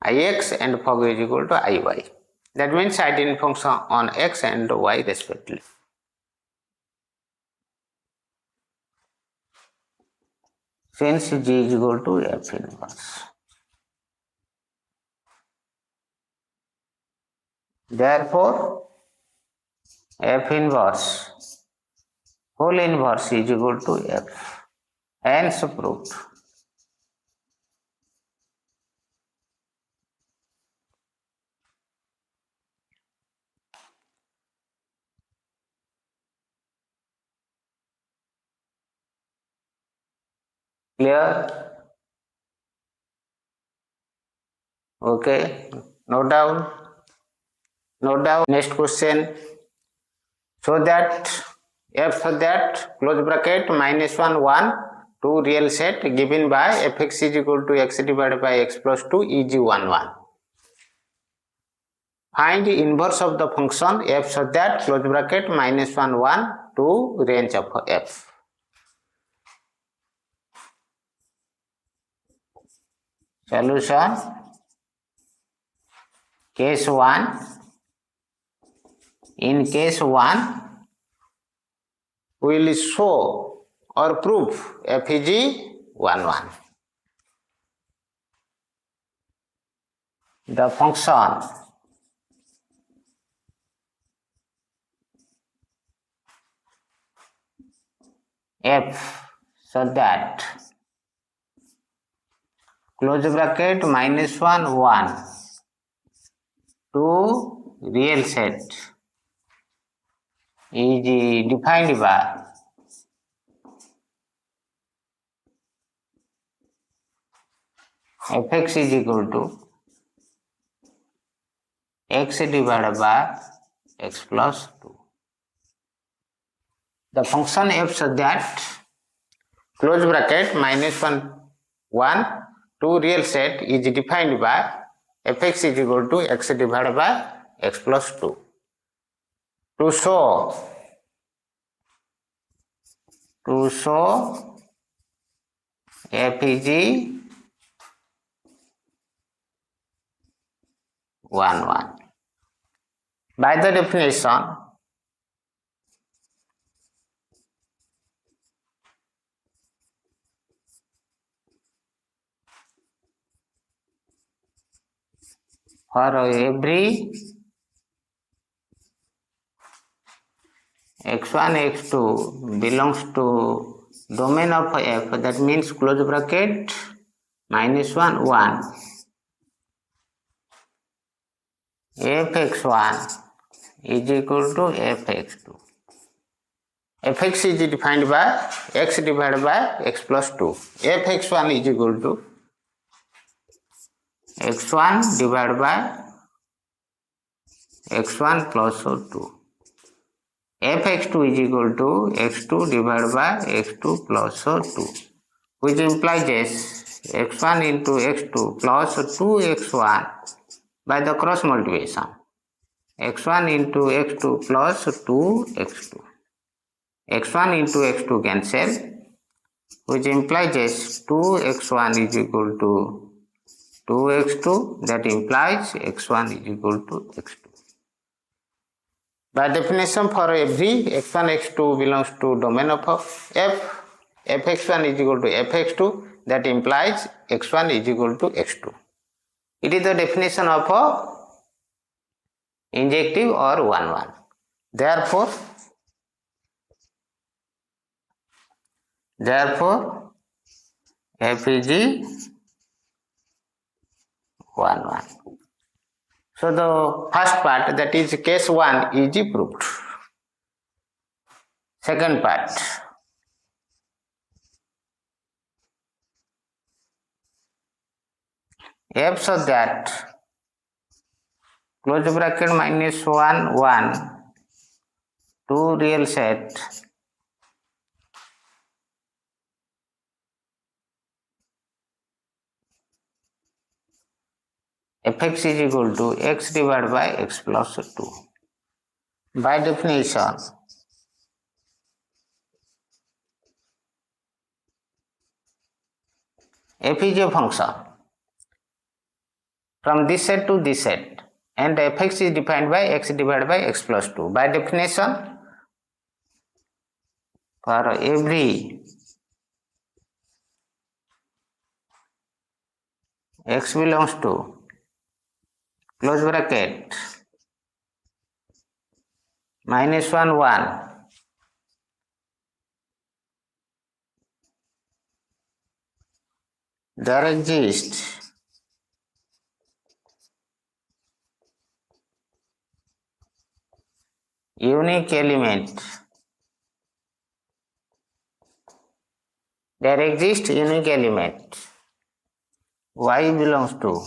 ix and fog is equal to iy. That means identity function on x and y respectively. Since g is equal to f inverse. Therefore, f inverse whole inverse is equal to f. Hence proved. Clear? Okay. Note down. Note down. Next question. So that f so that close bracket -1 1 2 real set given by fx is equal to x divided by x plus 2 is 1 1. Find the inverse of the function f so that close bracket -1 1 2 range of f. Solution. Case 1. In case 1, we will show or prove f is 1 1. The function f so that close bracket -1 1 2 real set is defined by fx is equal to x divided by x plus 2. The function f so that close bracket -1 1 2 real set is defined by fx is equal to x divided by x plus 2. To show f is 1 1. By the definition, for every x1 x2 belongs to domain of f, that means close bracket -1 1 fx1 is equal to fx2. fx is defined by x divided by x plus 2. fx1 is equal to x1 divided by x1 plus 2. fx2 is equal to x2 divided by x2 plus 2, which implies x1 into x2 plus 2x1 by the cross multiplication. x1 into x2 plus 2x2. x1 into x2 cancel, which implies 2x1 is equal to 2x2, that implies x1 is equal to x2. By definition, for every x1 x2 belongs to domain of f, fx1 is equal to fx2, that implies x1 is equal to x2. It is the definition of injective or 1 1. Therefore f is 1 1. So the first part, that is case 1, is proved. Second part, f so that close bracket -1 1 2 real set fx is equal to x divided by x plus 2. By definition, f is a function from this set to this set, and fx is defined by x divided by x plus 2. By definition, for every x belongs to close bracket minus 1 1, there exists unique element. There exists unique element y belongs to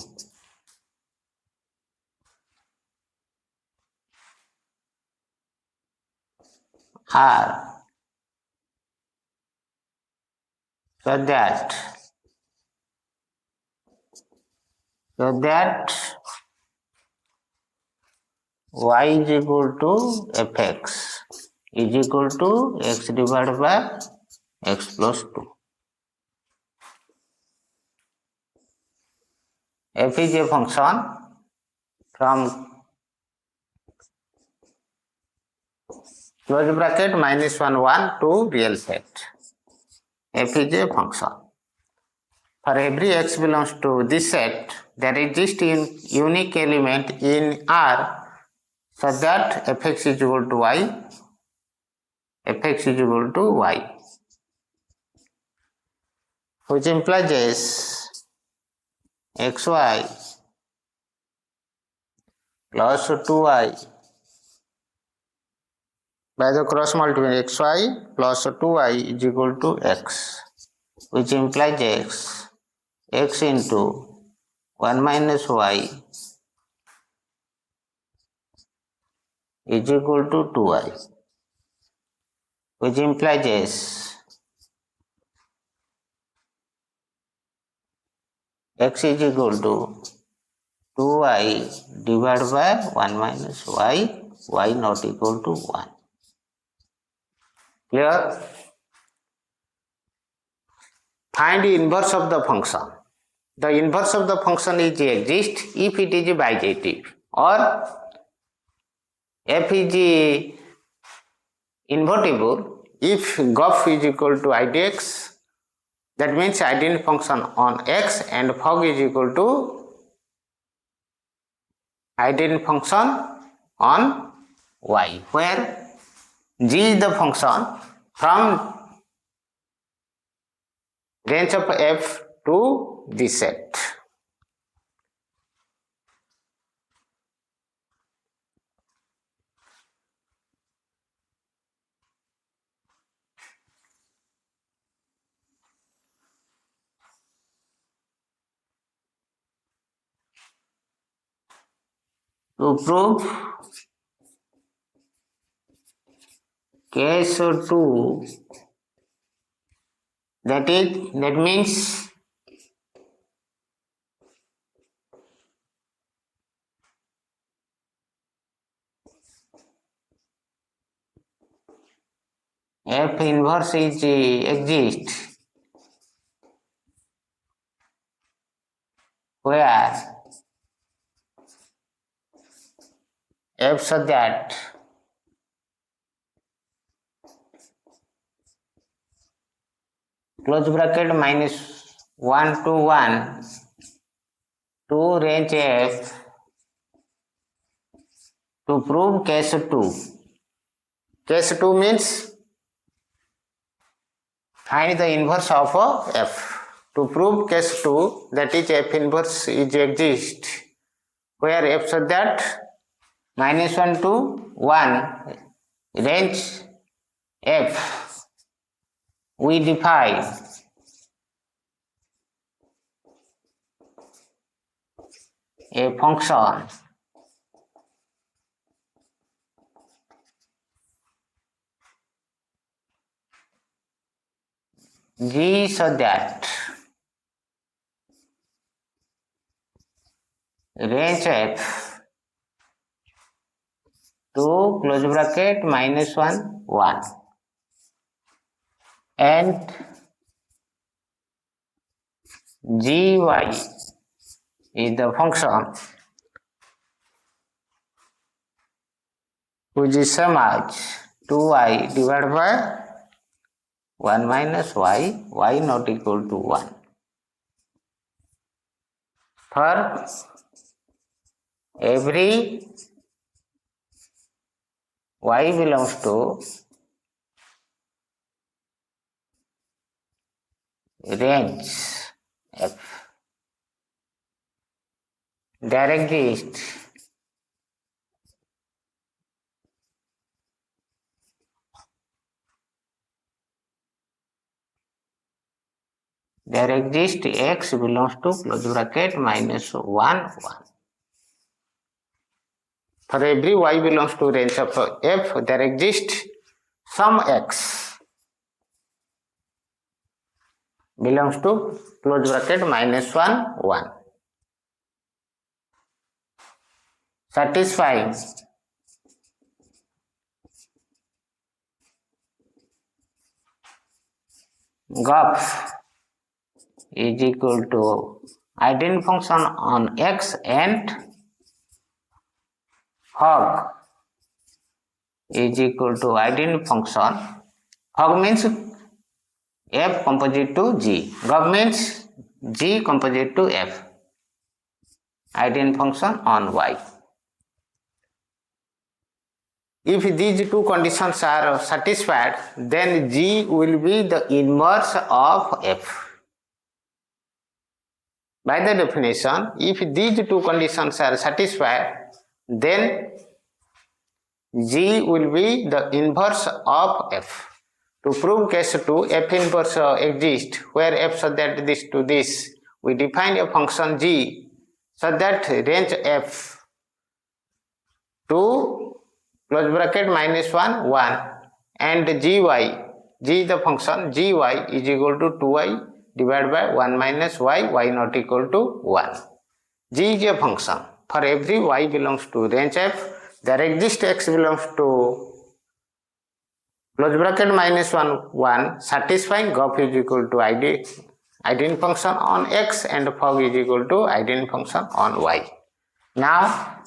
R, so that y is equal to fx is equal to x divided by x plus 2. F is a function from close bracket minus 1 1 to real set. F is a function. For every x belongs to this set, there exists a unique element in R such that fx is equal to y, which implies xy plus 2y by the cross multiplication xy plus 2y is equal to x, which implies x into 1 minus y is equal to 2y, which implies x is equal to 2y divided by 1 minus y, y not equal to 1. Clear? Find the inverse of the function. The inverse of the function is exist if it is bijective, or f is invertible if gof is equal to idx. That means identity function on x and fog is equal to identity function on y, where g is the function from range of f to this set. To prove case 2, that means f inverse is exists where f such that close bracket minus 1 to 1 to range f. To prove case 2. Case 2 means find the inverse of f. To prove case 2, that is f inverse is exist where f such that minus 1 to 1 range f, we define a function g so that range f to close bracket minus 1 1 and gy is the function which is same as 2y divided by 1 minus y not equal to 1. For every y belongs to range f, there exists x belongs to close bracket minus 1 1. For every y belongs to range of f, there exists some x belongs to close bracket minus 1 1, satisfying GOF is equal to identity function on x and hog is equal to identity function. Hog means f composite to g, GOF means g composite to f, identity function on y. If these two conditions are satisfied, then g will be the inverse of f. By the definition, if these two conditions are satisfied, then g will be the inverse of f. To prove case 2, f inverse exists where f so that this to this, we define a function g so that range f to close bracket minus 1 1 and gy, g is the function, gy is equal to 2y divided by 1 minus y not equal to 1. G is a function. For every y belongs to range f, there exists x belongs to close bracket minus 1 1, satisfying GOF is equal to identity function on x and fog is equal to identity function on y. Now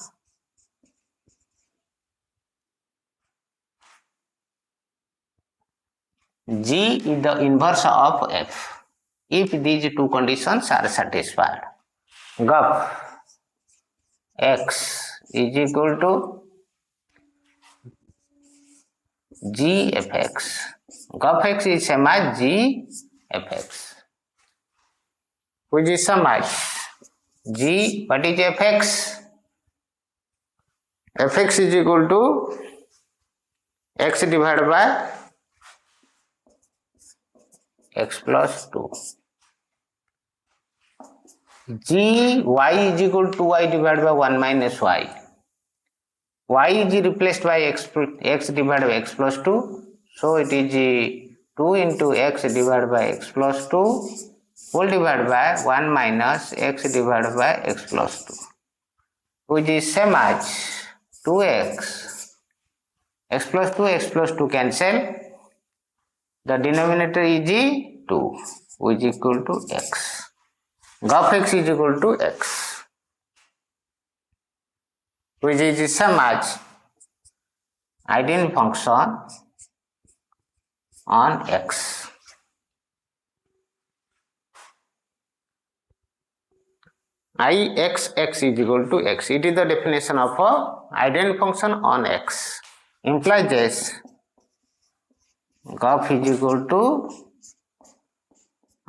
g is the inverse of f if these two conditions are satisfied. GOF x is equal to g fx. GOF x is same as g fx, which is same as g, what is fx? Fx is equal to x divided by x plus 2. G y is equal to y divided by 1 minus y. Y is replaced by x divided by x plus 2. So it is 2 into x divided by x plus 2 whole divided by 1 minus x divided by x plus 2, which is same as 2x. X plus 2 cancel. The denominator is 2, which is equal to x. GOF x is equal to x, which is same as identity function on x. Ix x is equal to x. It is the definition of identity function on x. Implies this GOF is equal to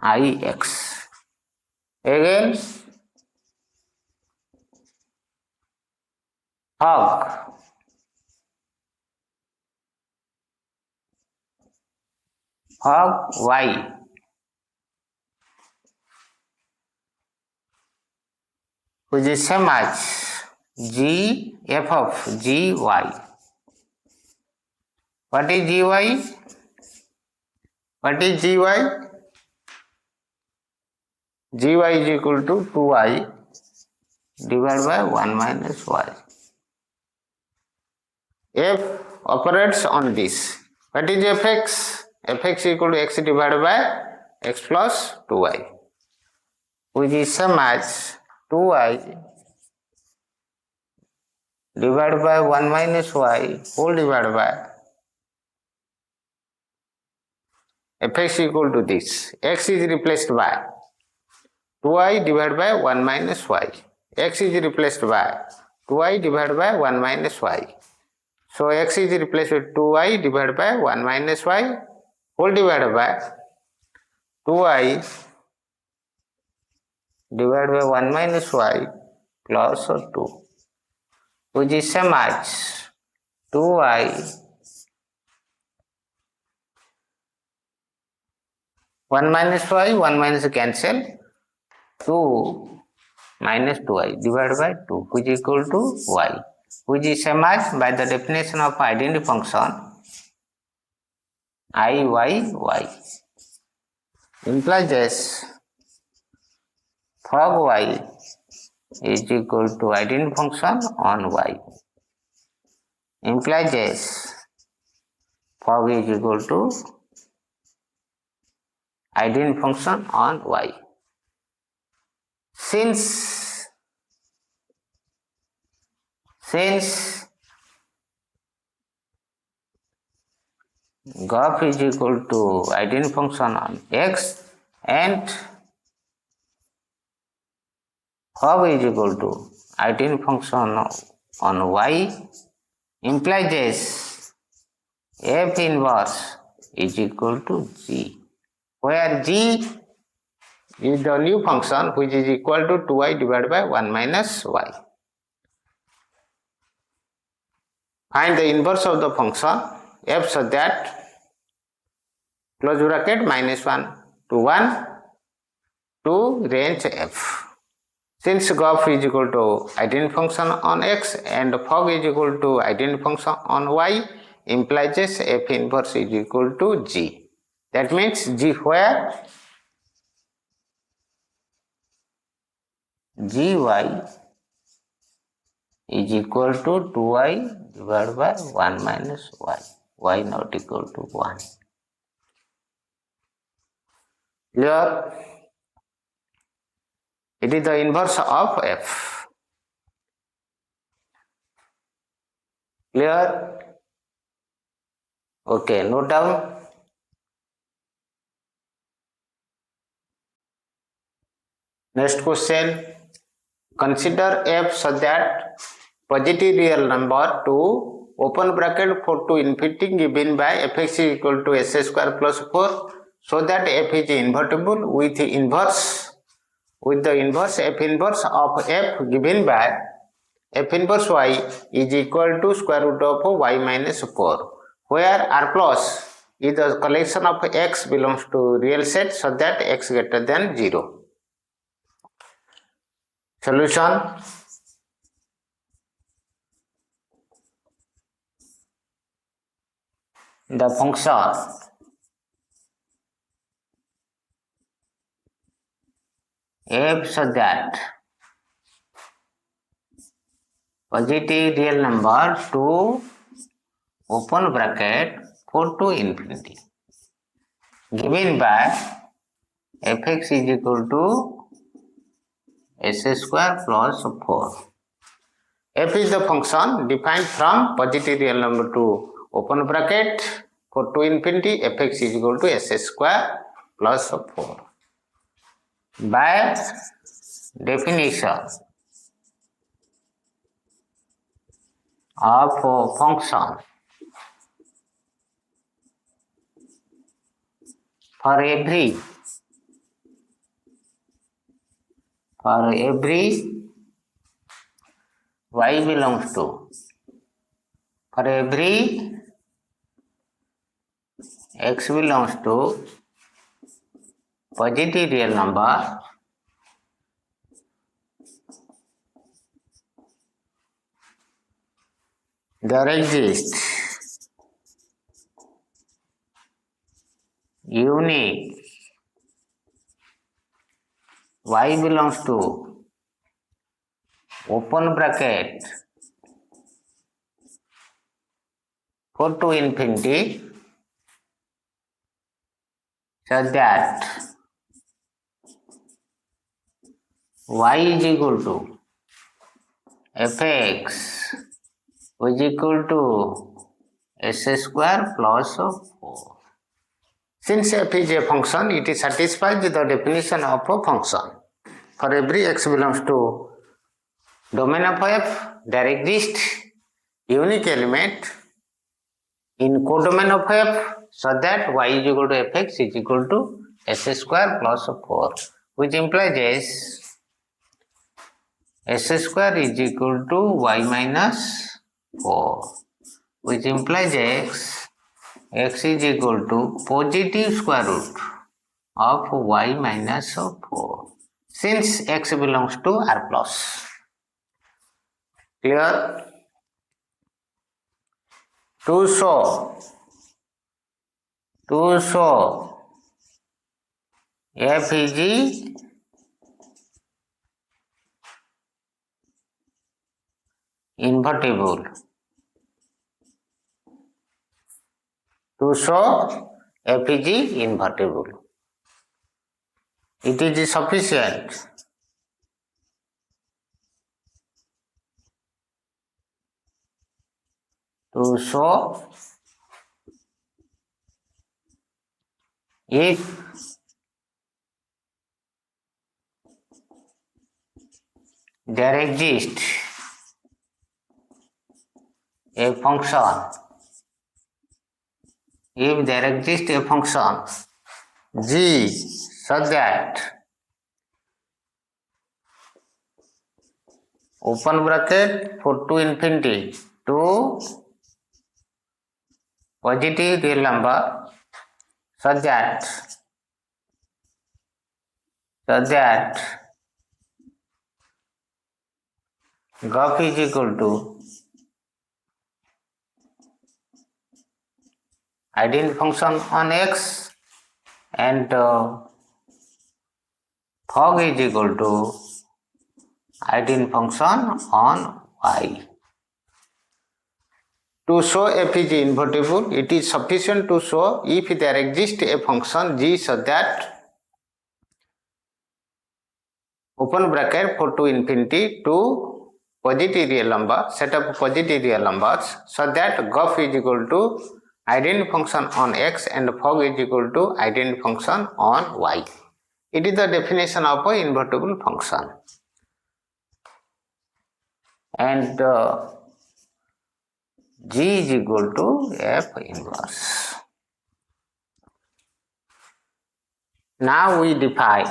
Ix. Again, hog y, which is same as g f of gy. What is gy? What is gy? Gy is equal to 2y divided by 1 minus y. F operates on this. What is fx? Fx equal to x divided by x plus 2y, which is same as 2y divided by 1 minus y whole divided by fx equal to this. X is replaced by 2y divided by 1 minus y. X is replaced by 2y divided by 1 minus y. So x is replaced with 2y divided by 1 minus y whole divided by 2y divided by 1 minus y plus 2, which is same as 2y 1 minus y, 1 minus cancel, 2 minus 2y divided by 2, which is equal to y, which is same as by the definition of identity function I y implies this fog y is equal to identity function on y, implies this fog is equal to identity function on y. Since graph is equal to identity function on x and fog is equal to identity function on y, implies this f inverse is equal to g, where g is the new function which is equal to 2y divided by 1 minus y. Find the inverse of the function f such that close bracket minus 1 to 1 to range f. Since graph is equal to identity function on x and fog is equal to identity function on y, implies f inverse is equal to g. That means g where gy is equal to 2y divided by 1 minus y not equal to 1. Clear? It is the inverse of f. Clear? Okay, note down. Next question. Consider f such that positive real number to open bracket 4 to infinity given by fx is equal to s square plus 4, so that f is invertible with the inverse f inverse of f given by f inverse y is equal to square root of y minus 4, where r plus is the collection of x belongs to real set so that x greater than 0. Solution. The function f such that positive real number to open bracket 4 to infinity given by fx is equal to s square plus 4. F is the function defined from positive real number to open bracket 4 to infinity, fx is equal to s square plus 4. By definition of function for every y belongs to, for every x belongs to positive real number, there exists unique y belongs to open bracket 4 to infinity, so that y is equal to fx is equal to s square plus 4. Since f is a function, it satisfies the definition of a function. For every x belongs to domain of f, there exists unique element in codomain of f, so that y is equal to fx is equal to s square plus 4, which implies s square is equal to y minus 4, which implies x is equal to positive square root of y minus 4, since x belongs to R plus. Clear? To show f is invertible. To show f is invertible, it is sufficient to show if there exists a function, g, such that open bracket 4 to infinity to positive real number, such that graph is equal to identity function on x and fog is equal to identity function on y. To show f is invertible, it is sufficient to show if there exists a function g such that open bracket 4 to infinity to positive real number, set of positive real numbers, so that graph is equal to identity function on x and fog is equal to identity function on y. It is the definition of an invertible function. And g is equal to f inverse. Now we define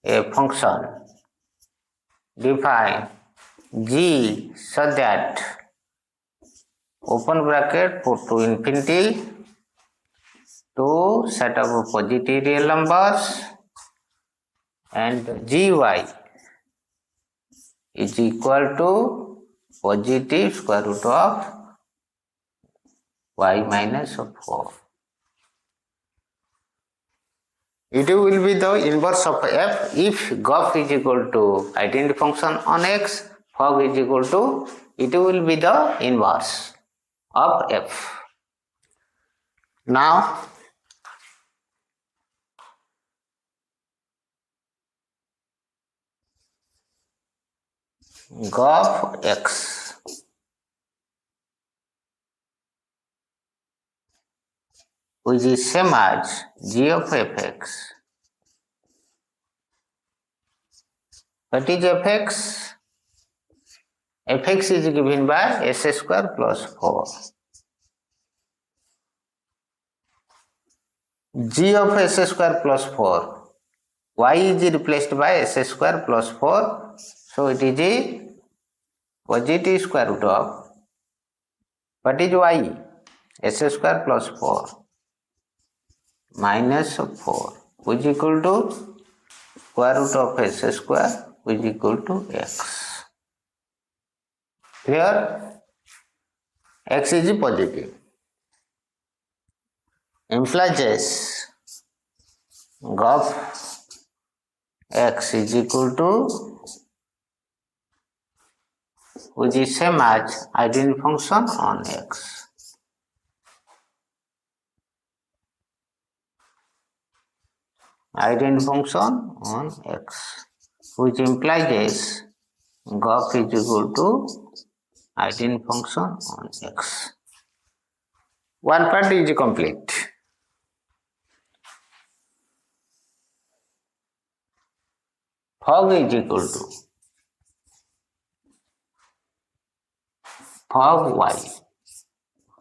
a function, define g such that open bracket 4 to infinity to set of positive real numbers and gy is equal to positive square root of y minus 4. It will be the inverse of f if graph is equal to identity function on x, fog is equal to, it will be the inverse of f. Now graph x which is same as g of fx. What is fx? Fx is given by s square plus 4. G of s square plus 4. Y is replaced by s square plus 4. So it is a positive square root of, what is y? S square plus 4 minus 4 which is equal to square root of s square which is equal to x. Here x is positive, implies of x is equal to, which is same as identity function on x. Identity function on x, which implies graph is equal to identity function on x. One part is complete. Fog is equal to fog y,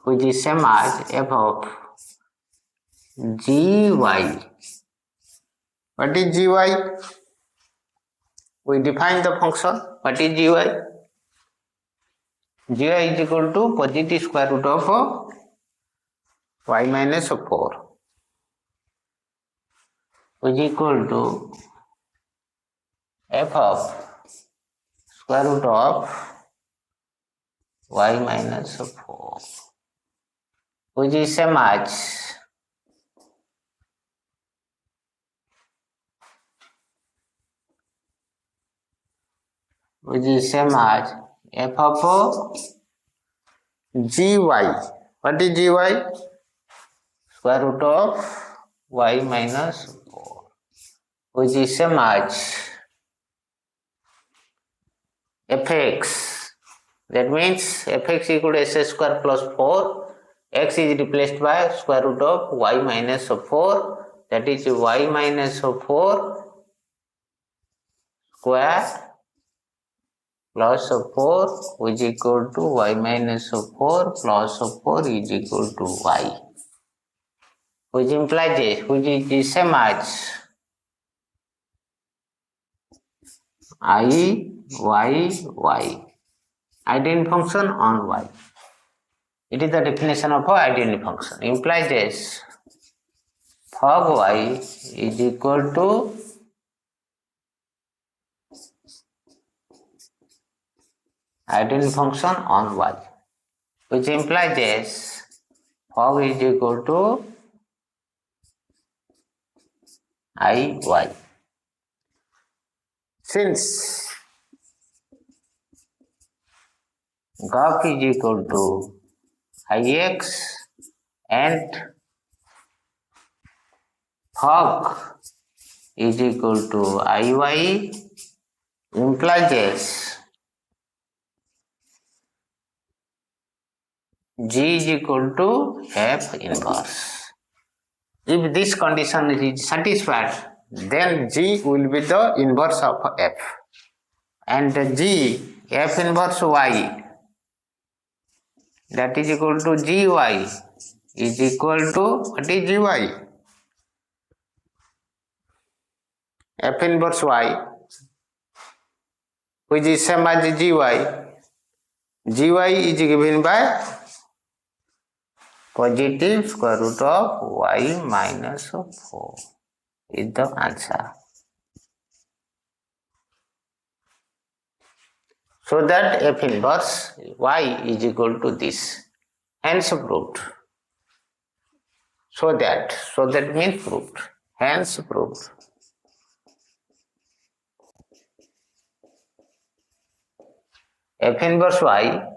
which is same as f of gy. What is gy? We define the function. What is gy? Gy is equal to positive square root of y minus 4, which is equal to f of square root of y minus 4, which is same as f of gy. What is gy? Square root of y minus 4, which is same as fx. That means fx equal to s square plus 4. X is replaced by square root of y minus 4. That is y minus 4 square plus 4, which is equal to y minus 4 plus 4 is equal to y, which implies which is same as y, identity function on y. It is the definition of identity function. Implies fog y is equal to identity function on y, which implies fog is equal to I y. Since graph is equal to ix and fog is equal to iy, implies g is equal to f inverse. If this condition is satisfied, then g will be the inverse of f, and g, f inverse y, that is equal to gy is equal to, what is gy? F inverse y, which is same as gy. Gy is given by positive square root of y minus 4 is the answer. So that f inverse y is equal to this, hence proved. So that means proved, hence proved. F inverse y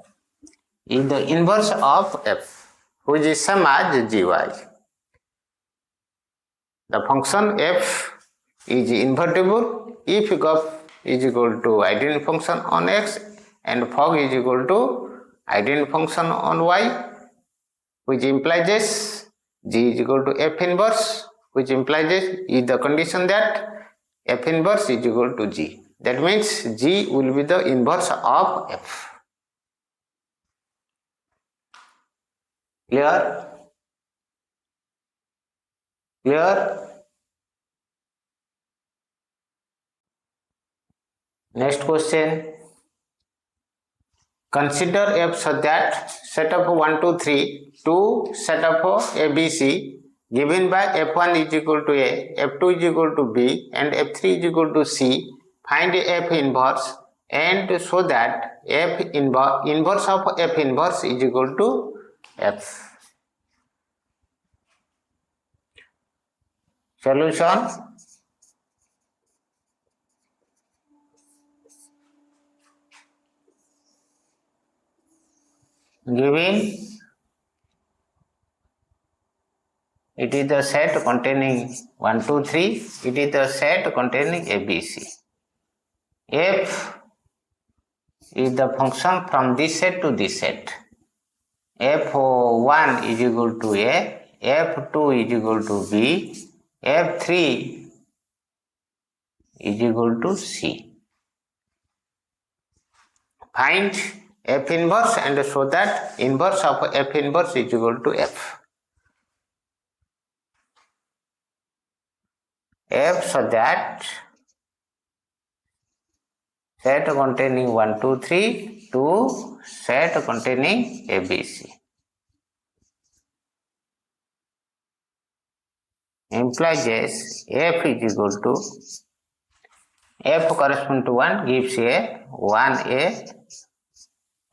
is the inverse of f, which is same as gy. The function f is invertible if f is equal to identity function on x and fog is equal to identity function on y, which implies g is equal to f inverse, which implies is the condition that f inverse is equal to g. That means g will be the inverse of f. Clear? Next question. Consider f such that set of 1, 2, 3 to set of ABC given by f1 is equal to a, f2 is equal to b and f3 is equal to c. Find f inverse and so that f inverse of f inverse is equal to f. Solution. Given it is the set containing 1, 2, 3. It is the set containing ABC. F is the function from this set to this set. F1 is equal to A, F2 is equal to B, F3 is equal to C. Find F inverse and show that inverse of F inverse is equal to F. F so that set containing 1, 2, 3 to set containing ABC. Implies F is equal to F corresponding to 1 gives a 1A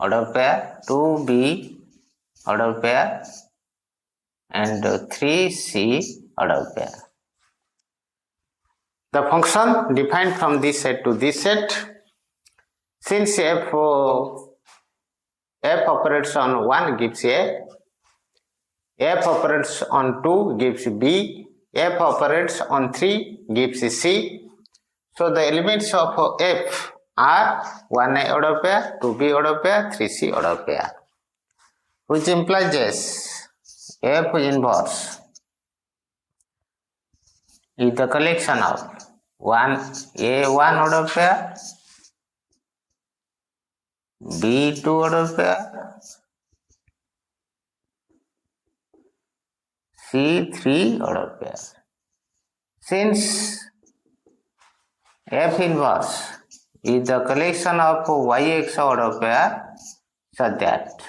order pair, 2B order pair and 3C order pair. The function defined from this set to this set, since F operates on 1 gives A, F operates on 2 gives B, F operates on 3 gives C. So the elements of F are 1A order pair, 2B order pair, 3C order pair, which implies F inverse is the collection of 1A1 order pair, B2 order pair, C3 order pair. Since F inverse is the collection of YX order pair, such that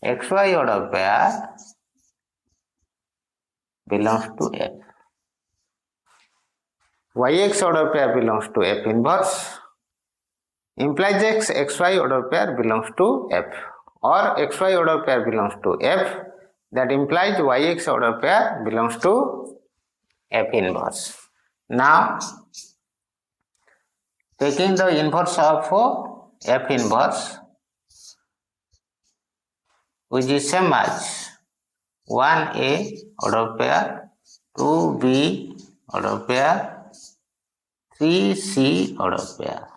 XY order pair belongs to F. YX order pair belongs to F inverse, implies XY order pair belongs to F, or XY order pair belongs to F, that implies YX order pair belongs to F inverse. Now, taking the inverse of F inverse, which is same as 1A order pair, 2B order pair, 3C order pair.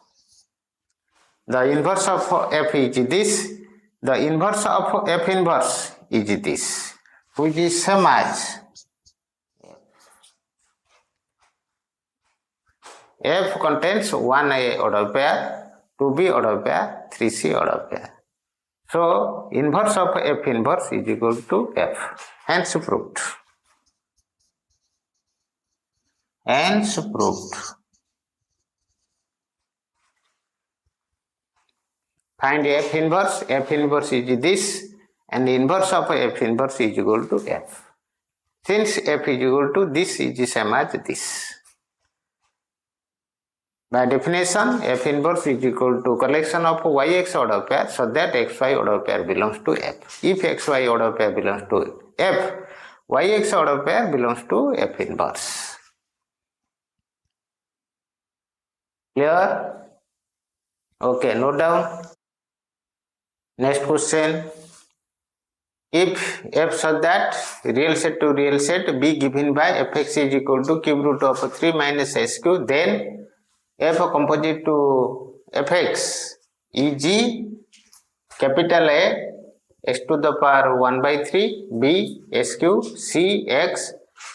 The inverse of F is this, the inverse of F inverse is this, which is same as F contains 1A order pair, 2B order pair, 3C order pair. So, inverse of F inverse is equal to F. Hence proved. Hence proved. Find F inverse is this, and the inverse of F inverse is equal to F. Since F is equal to this is the same as this. By definition, F inverse is equal to collection of YX order pair, so that XY order pair belongs to F. If XY order pair belongs to F, YX order pair belongs to F inverse. Clear? Okay, note down. Next question. If F such that real set to real set be given by Fx is equal to cube root of 3 minus SQ, then F composite to Fx is capital A x to the power 1 by 3, B SQ, C x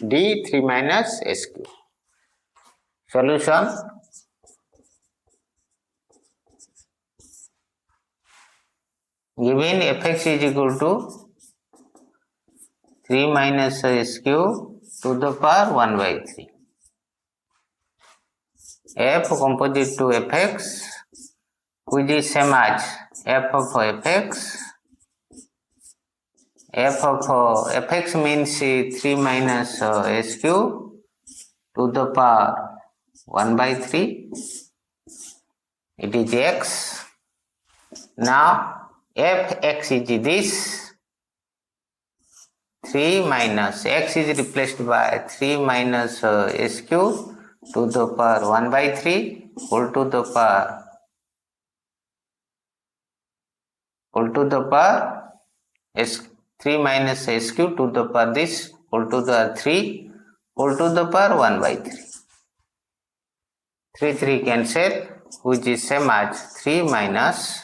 D 3 minus SQ. Solution. Given Fx is equal to 3 minus SQ to the power 1 by 3. F composite to Fx, which is same as F of Fx. F of Fx means 3 minus SQ to the power 1 by 3. It is x. Now Fx is this. 3 minus x is replaced by 3 minus s cube to the power 1 by 3 whole to the power s 3 minus s cube to the power this whole to the 3 whole to the power 1 by 3. 3 cancel, which is same as 3 minus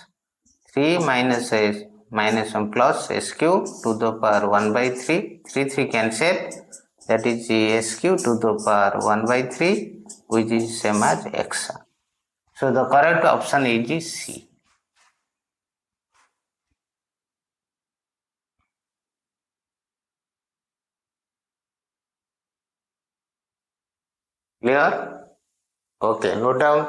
s minus 1 plus s cube to the power 1 by 3. 3 cancel, that is s cube to the power 1 by 3, which is same as x. So the correct option is C. Clear? Okay, note down.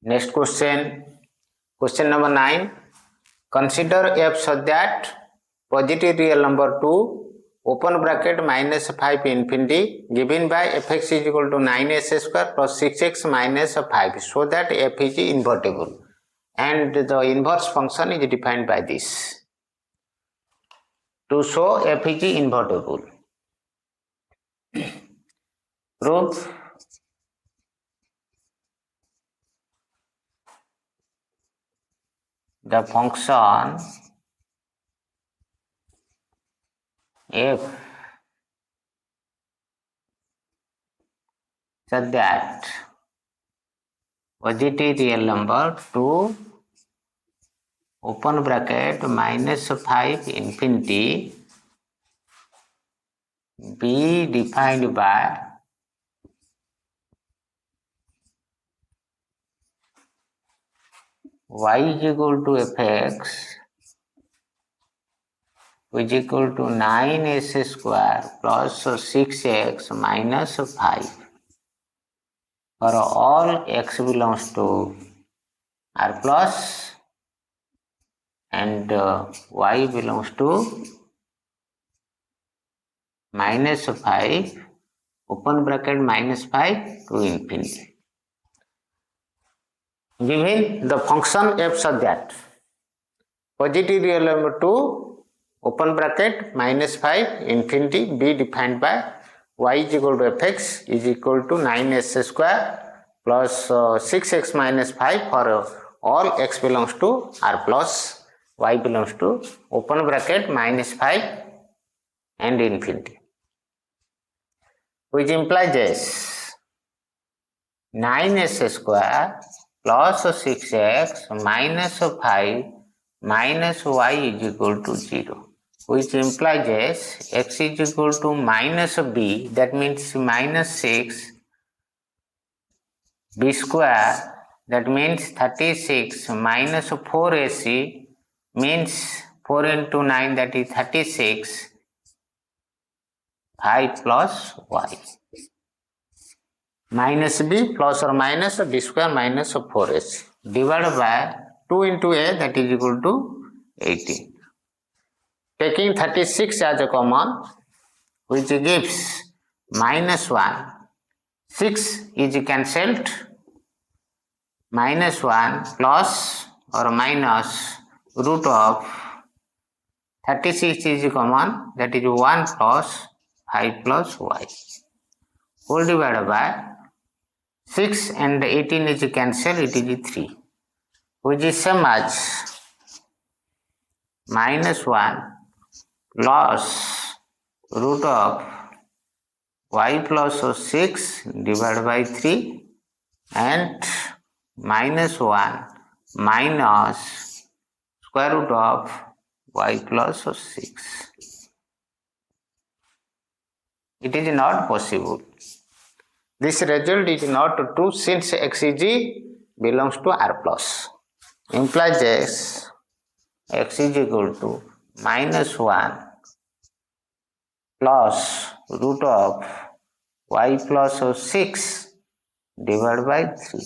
Next question. Question number 9. Consider f such that positive real number 2 open bracket minus 5 infinity given by fx is equal to 9s square plus 6x minus 5 so that f is invertible and the inverse function is defined by this. To show f is invertible, prove the function f such that positive real number 2 open bracket minus 5 infinity be defined by y is equal to fx which is equal to 9s square plus 6x minus 5 for all x belongs to r plus and y belongs to minus 5 open bracket minus 5 to infinity. Given the function f such that positive real number 2 open bracket minus 5 infinity be defined by y is equal to fx is equal to 9s square plus 6x minus 5 for all x belongs to r plus y belongs to open bracket minus 5 and infinity, which implies this 9s square plus 6x minus 5 minus y is equal to 0, which implies x is equal to minus b, that means minus 6 b square, that means 36 minus 4ac means 4 into 9, that is 36, 5 plus y minus b plus or minus b square minus 4ac divided by 2 into a, that is equal to 18. Taking 36 as a common, which gives minus 1, 6 is cancelled, minus 1 plus or minus root of 36 is common, that is 1 plus 5 plus y whole divided by 6 and 18 is cancelled, it is 3, which is same as minus 1 plus root of y plus 6 divided by 3 and minus 1 minus square root of y plus 6. It is not possible. This result is not true since x is belongs to r plus. Implies this x is equal to minus 1 plus root of y plus 6 divided by 3.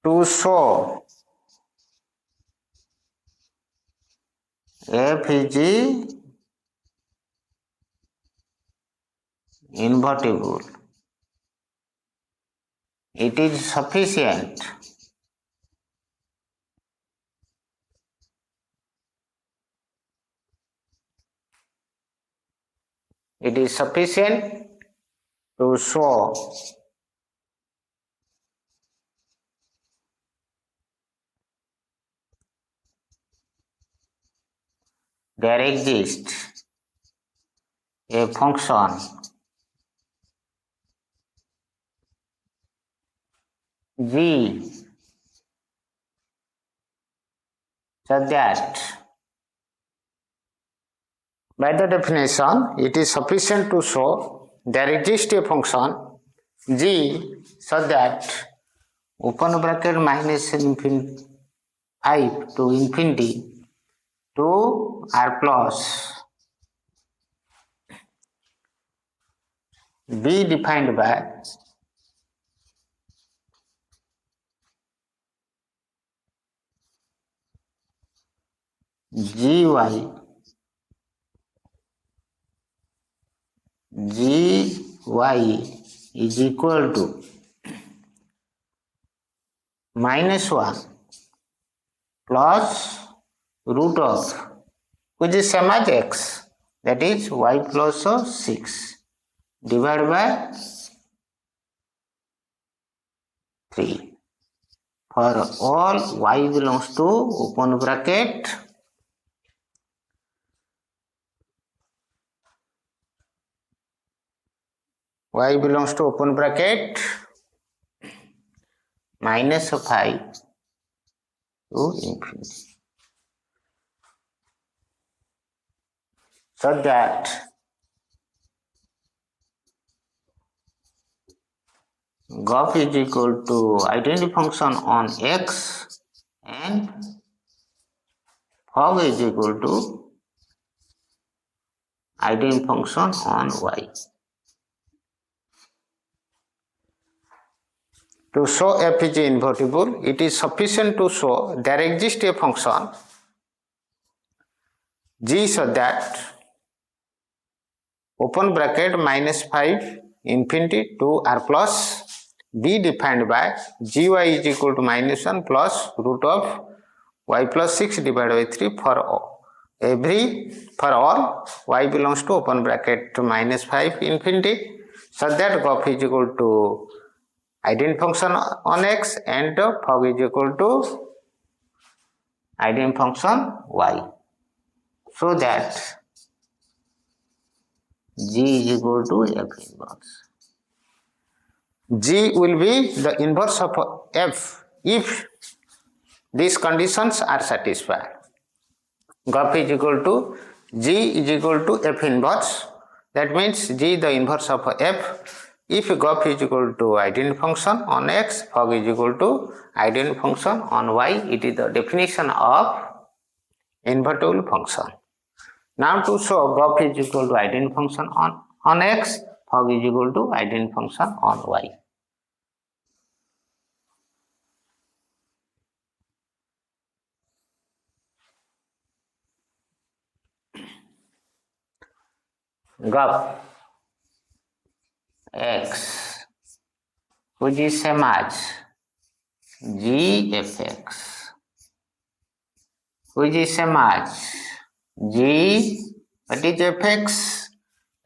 To show f is invertible, it is sufficient it is sufficient to show there exists a function g such that by the definition it is sufficient to show there exists a function g such that open bracket minus infinity 5 to infinity to r plus b defined by gy is equal to minus 1 plus root of which is same as x, that is y plus 6 divided by 3 for all y belongs to open bracket y belongs to open bracket minus 5 to infinity, so that GOF is equal to identity function on x and fog is equal to identity function on y. To show f is invertible, it is sufficient to show there exists a function g so that open bracket minus 5 infinity to r plus b defined by gy is equal to minus 1 plus root of y plus 6 divided by 3 for all y belongs to open bracket minus 5 infinity, so that GOF is equal to identity function on x and fog is equal to identity function y, so that g is equal to f inverse. G will be the inverse of f if these conditions are satisfied. GOF is equal to g is equal to f inverse, that means g the inverse of f if GOF is equal to identity function on x, fog is equal to identity function on y. It is the definition of invertible function. Now to show GOF is equal to identity function on x, fog is equal to identity function on y. GOF x which is same as g fx which is same as g, what is fx?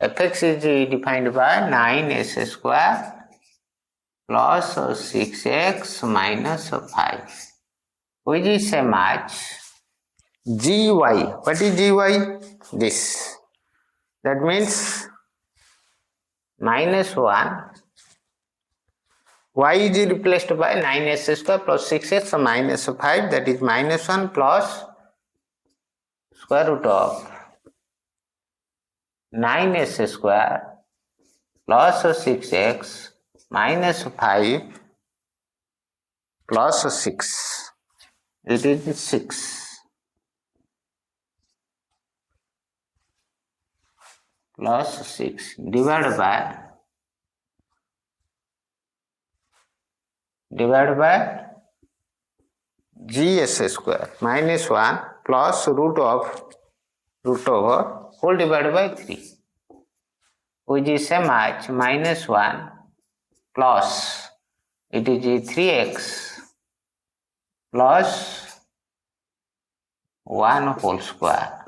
Fx is defined by 9s square plus 6x minus 5 which is same as gy. What is gy? This. That means minus 1 y is replaced by 9s square plus 6x minus 5, that is minus 1 plus square root of 9s square plus 6x minus 5 plus 6. It is 6 plus 6 divided by gs square minus 1 plus root over whole divided by 3 which is same as minus 1 plus it is 3x plus 1 whole square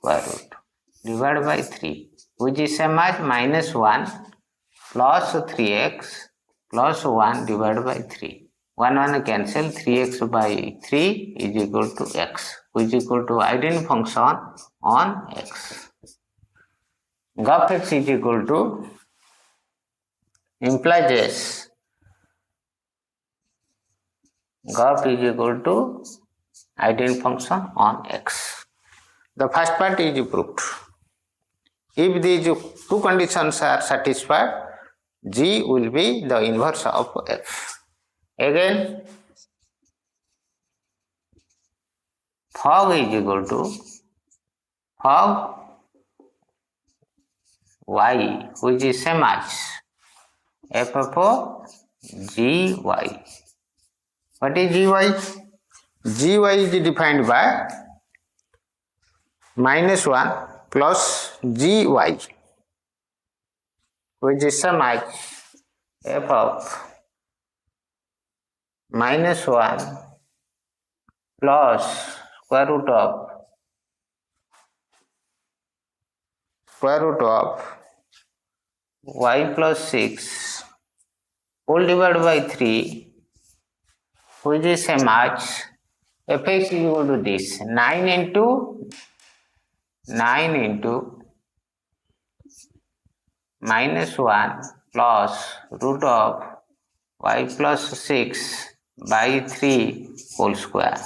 root divided by 3 which is same as minus 1 plus 3x plus 1 divided by 3. 1 cancel, 3x by 3 is equal to x, which is equal to identity function on x. Graph x is equal to implies this. Graph is equal to identity function on x. The first part is proved. If these two conditions are satisfied, G will be the inverse of F. Again, fog is equal to fog y, which is same as f of gy. What is gy? Gy is defined by minus 1 plus gy, which is same as f of minus 1 plus square root of y plus 6 whole divided by 3, which is same as fx is equal to this 9 into minus 1 plus root of y plus 6 by 3 whole square.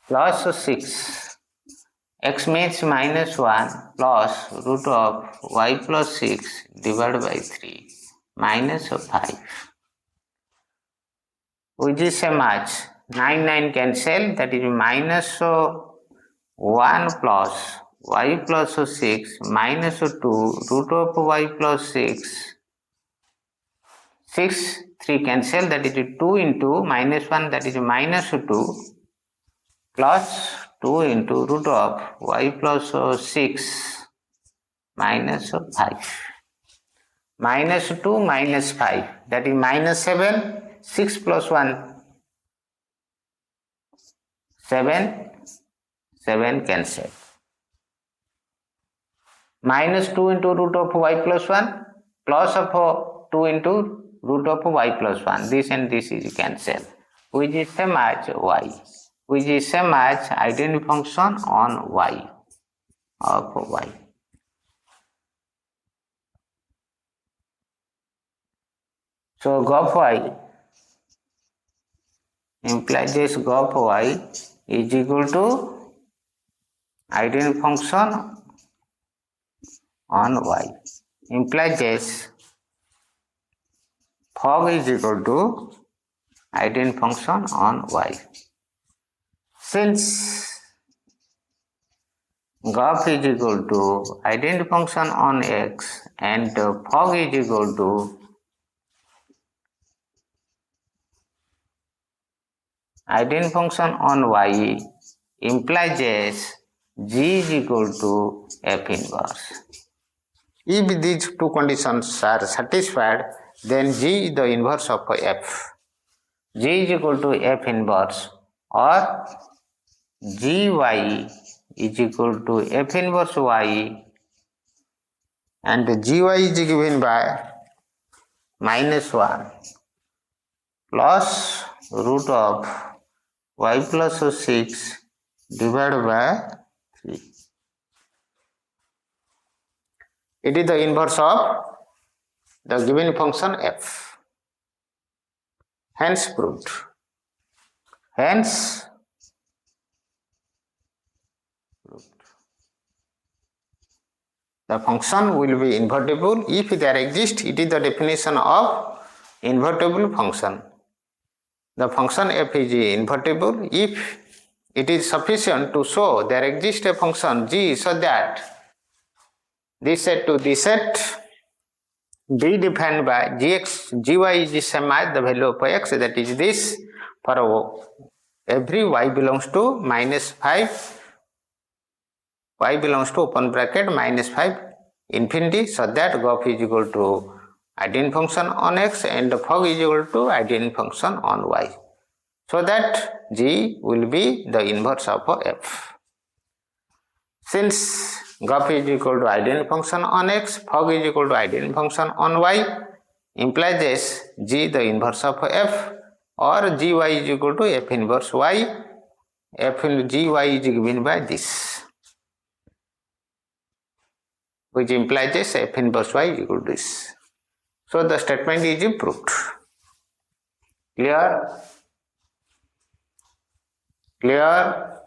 Plus 6. X means minus 1 plus root of y plus 6 divided by 3 minus 5, which is same as 9 cancel, that is minus 1 plus y plus 6 minus 2 root of y plus 6, 3 cancel, that is 2 into minus 1, that is minus 2 plus 2 into root of y plus 6 minus 5. Minus 2 minus 5, that is minus 7, 6 plus 1, 7 cancel. Minus 2 into root of y plus 1 plus of 2 into root of y plus 1. This and this is cancelled, which is same as y, which is same as identity function on y of y. So graph y implies this graph y is equal to identity function on y, implies this fog is equal to identity function on y. Since graph is equal to identity function on x and fog is equal to identity function on y, implies g is equal to f inverse. If these two conditions are satisfied, then g is the inverse of f. G is equal to f inverse, or gy is equal to f inverse y, and gy is given by minus 1 plus root of y plus 6 divided by 3. It is the inverse of the given function f. Hence proved. Hence proved. The function will be invertible if there exists. It is the definition of invertible function. The function f is invertible if it is sufficient to show there exists a function g so that this set to this set be defined by gx, gy is same as the value of x, that is this, for every y belongs to minus 5, y belongs to open bracket minus 5 infinity, so that graph is equal to identity function on x and fog is equal to identity function on y. so that G will be the inverse of F. Since GUF is equal to identity function on X, FOG is equal to identity function on Y, implies this G the inverse of F, or Gy is equal to F inverse Y. F in Gy is given by this, which implies this F inverse Y is equal to this. So the statement is proved. Clear? Clear?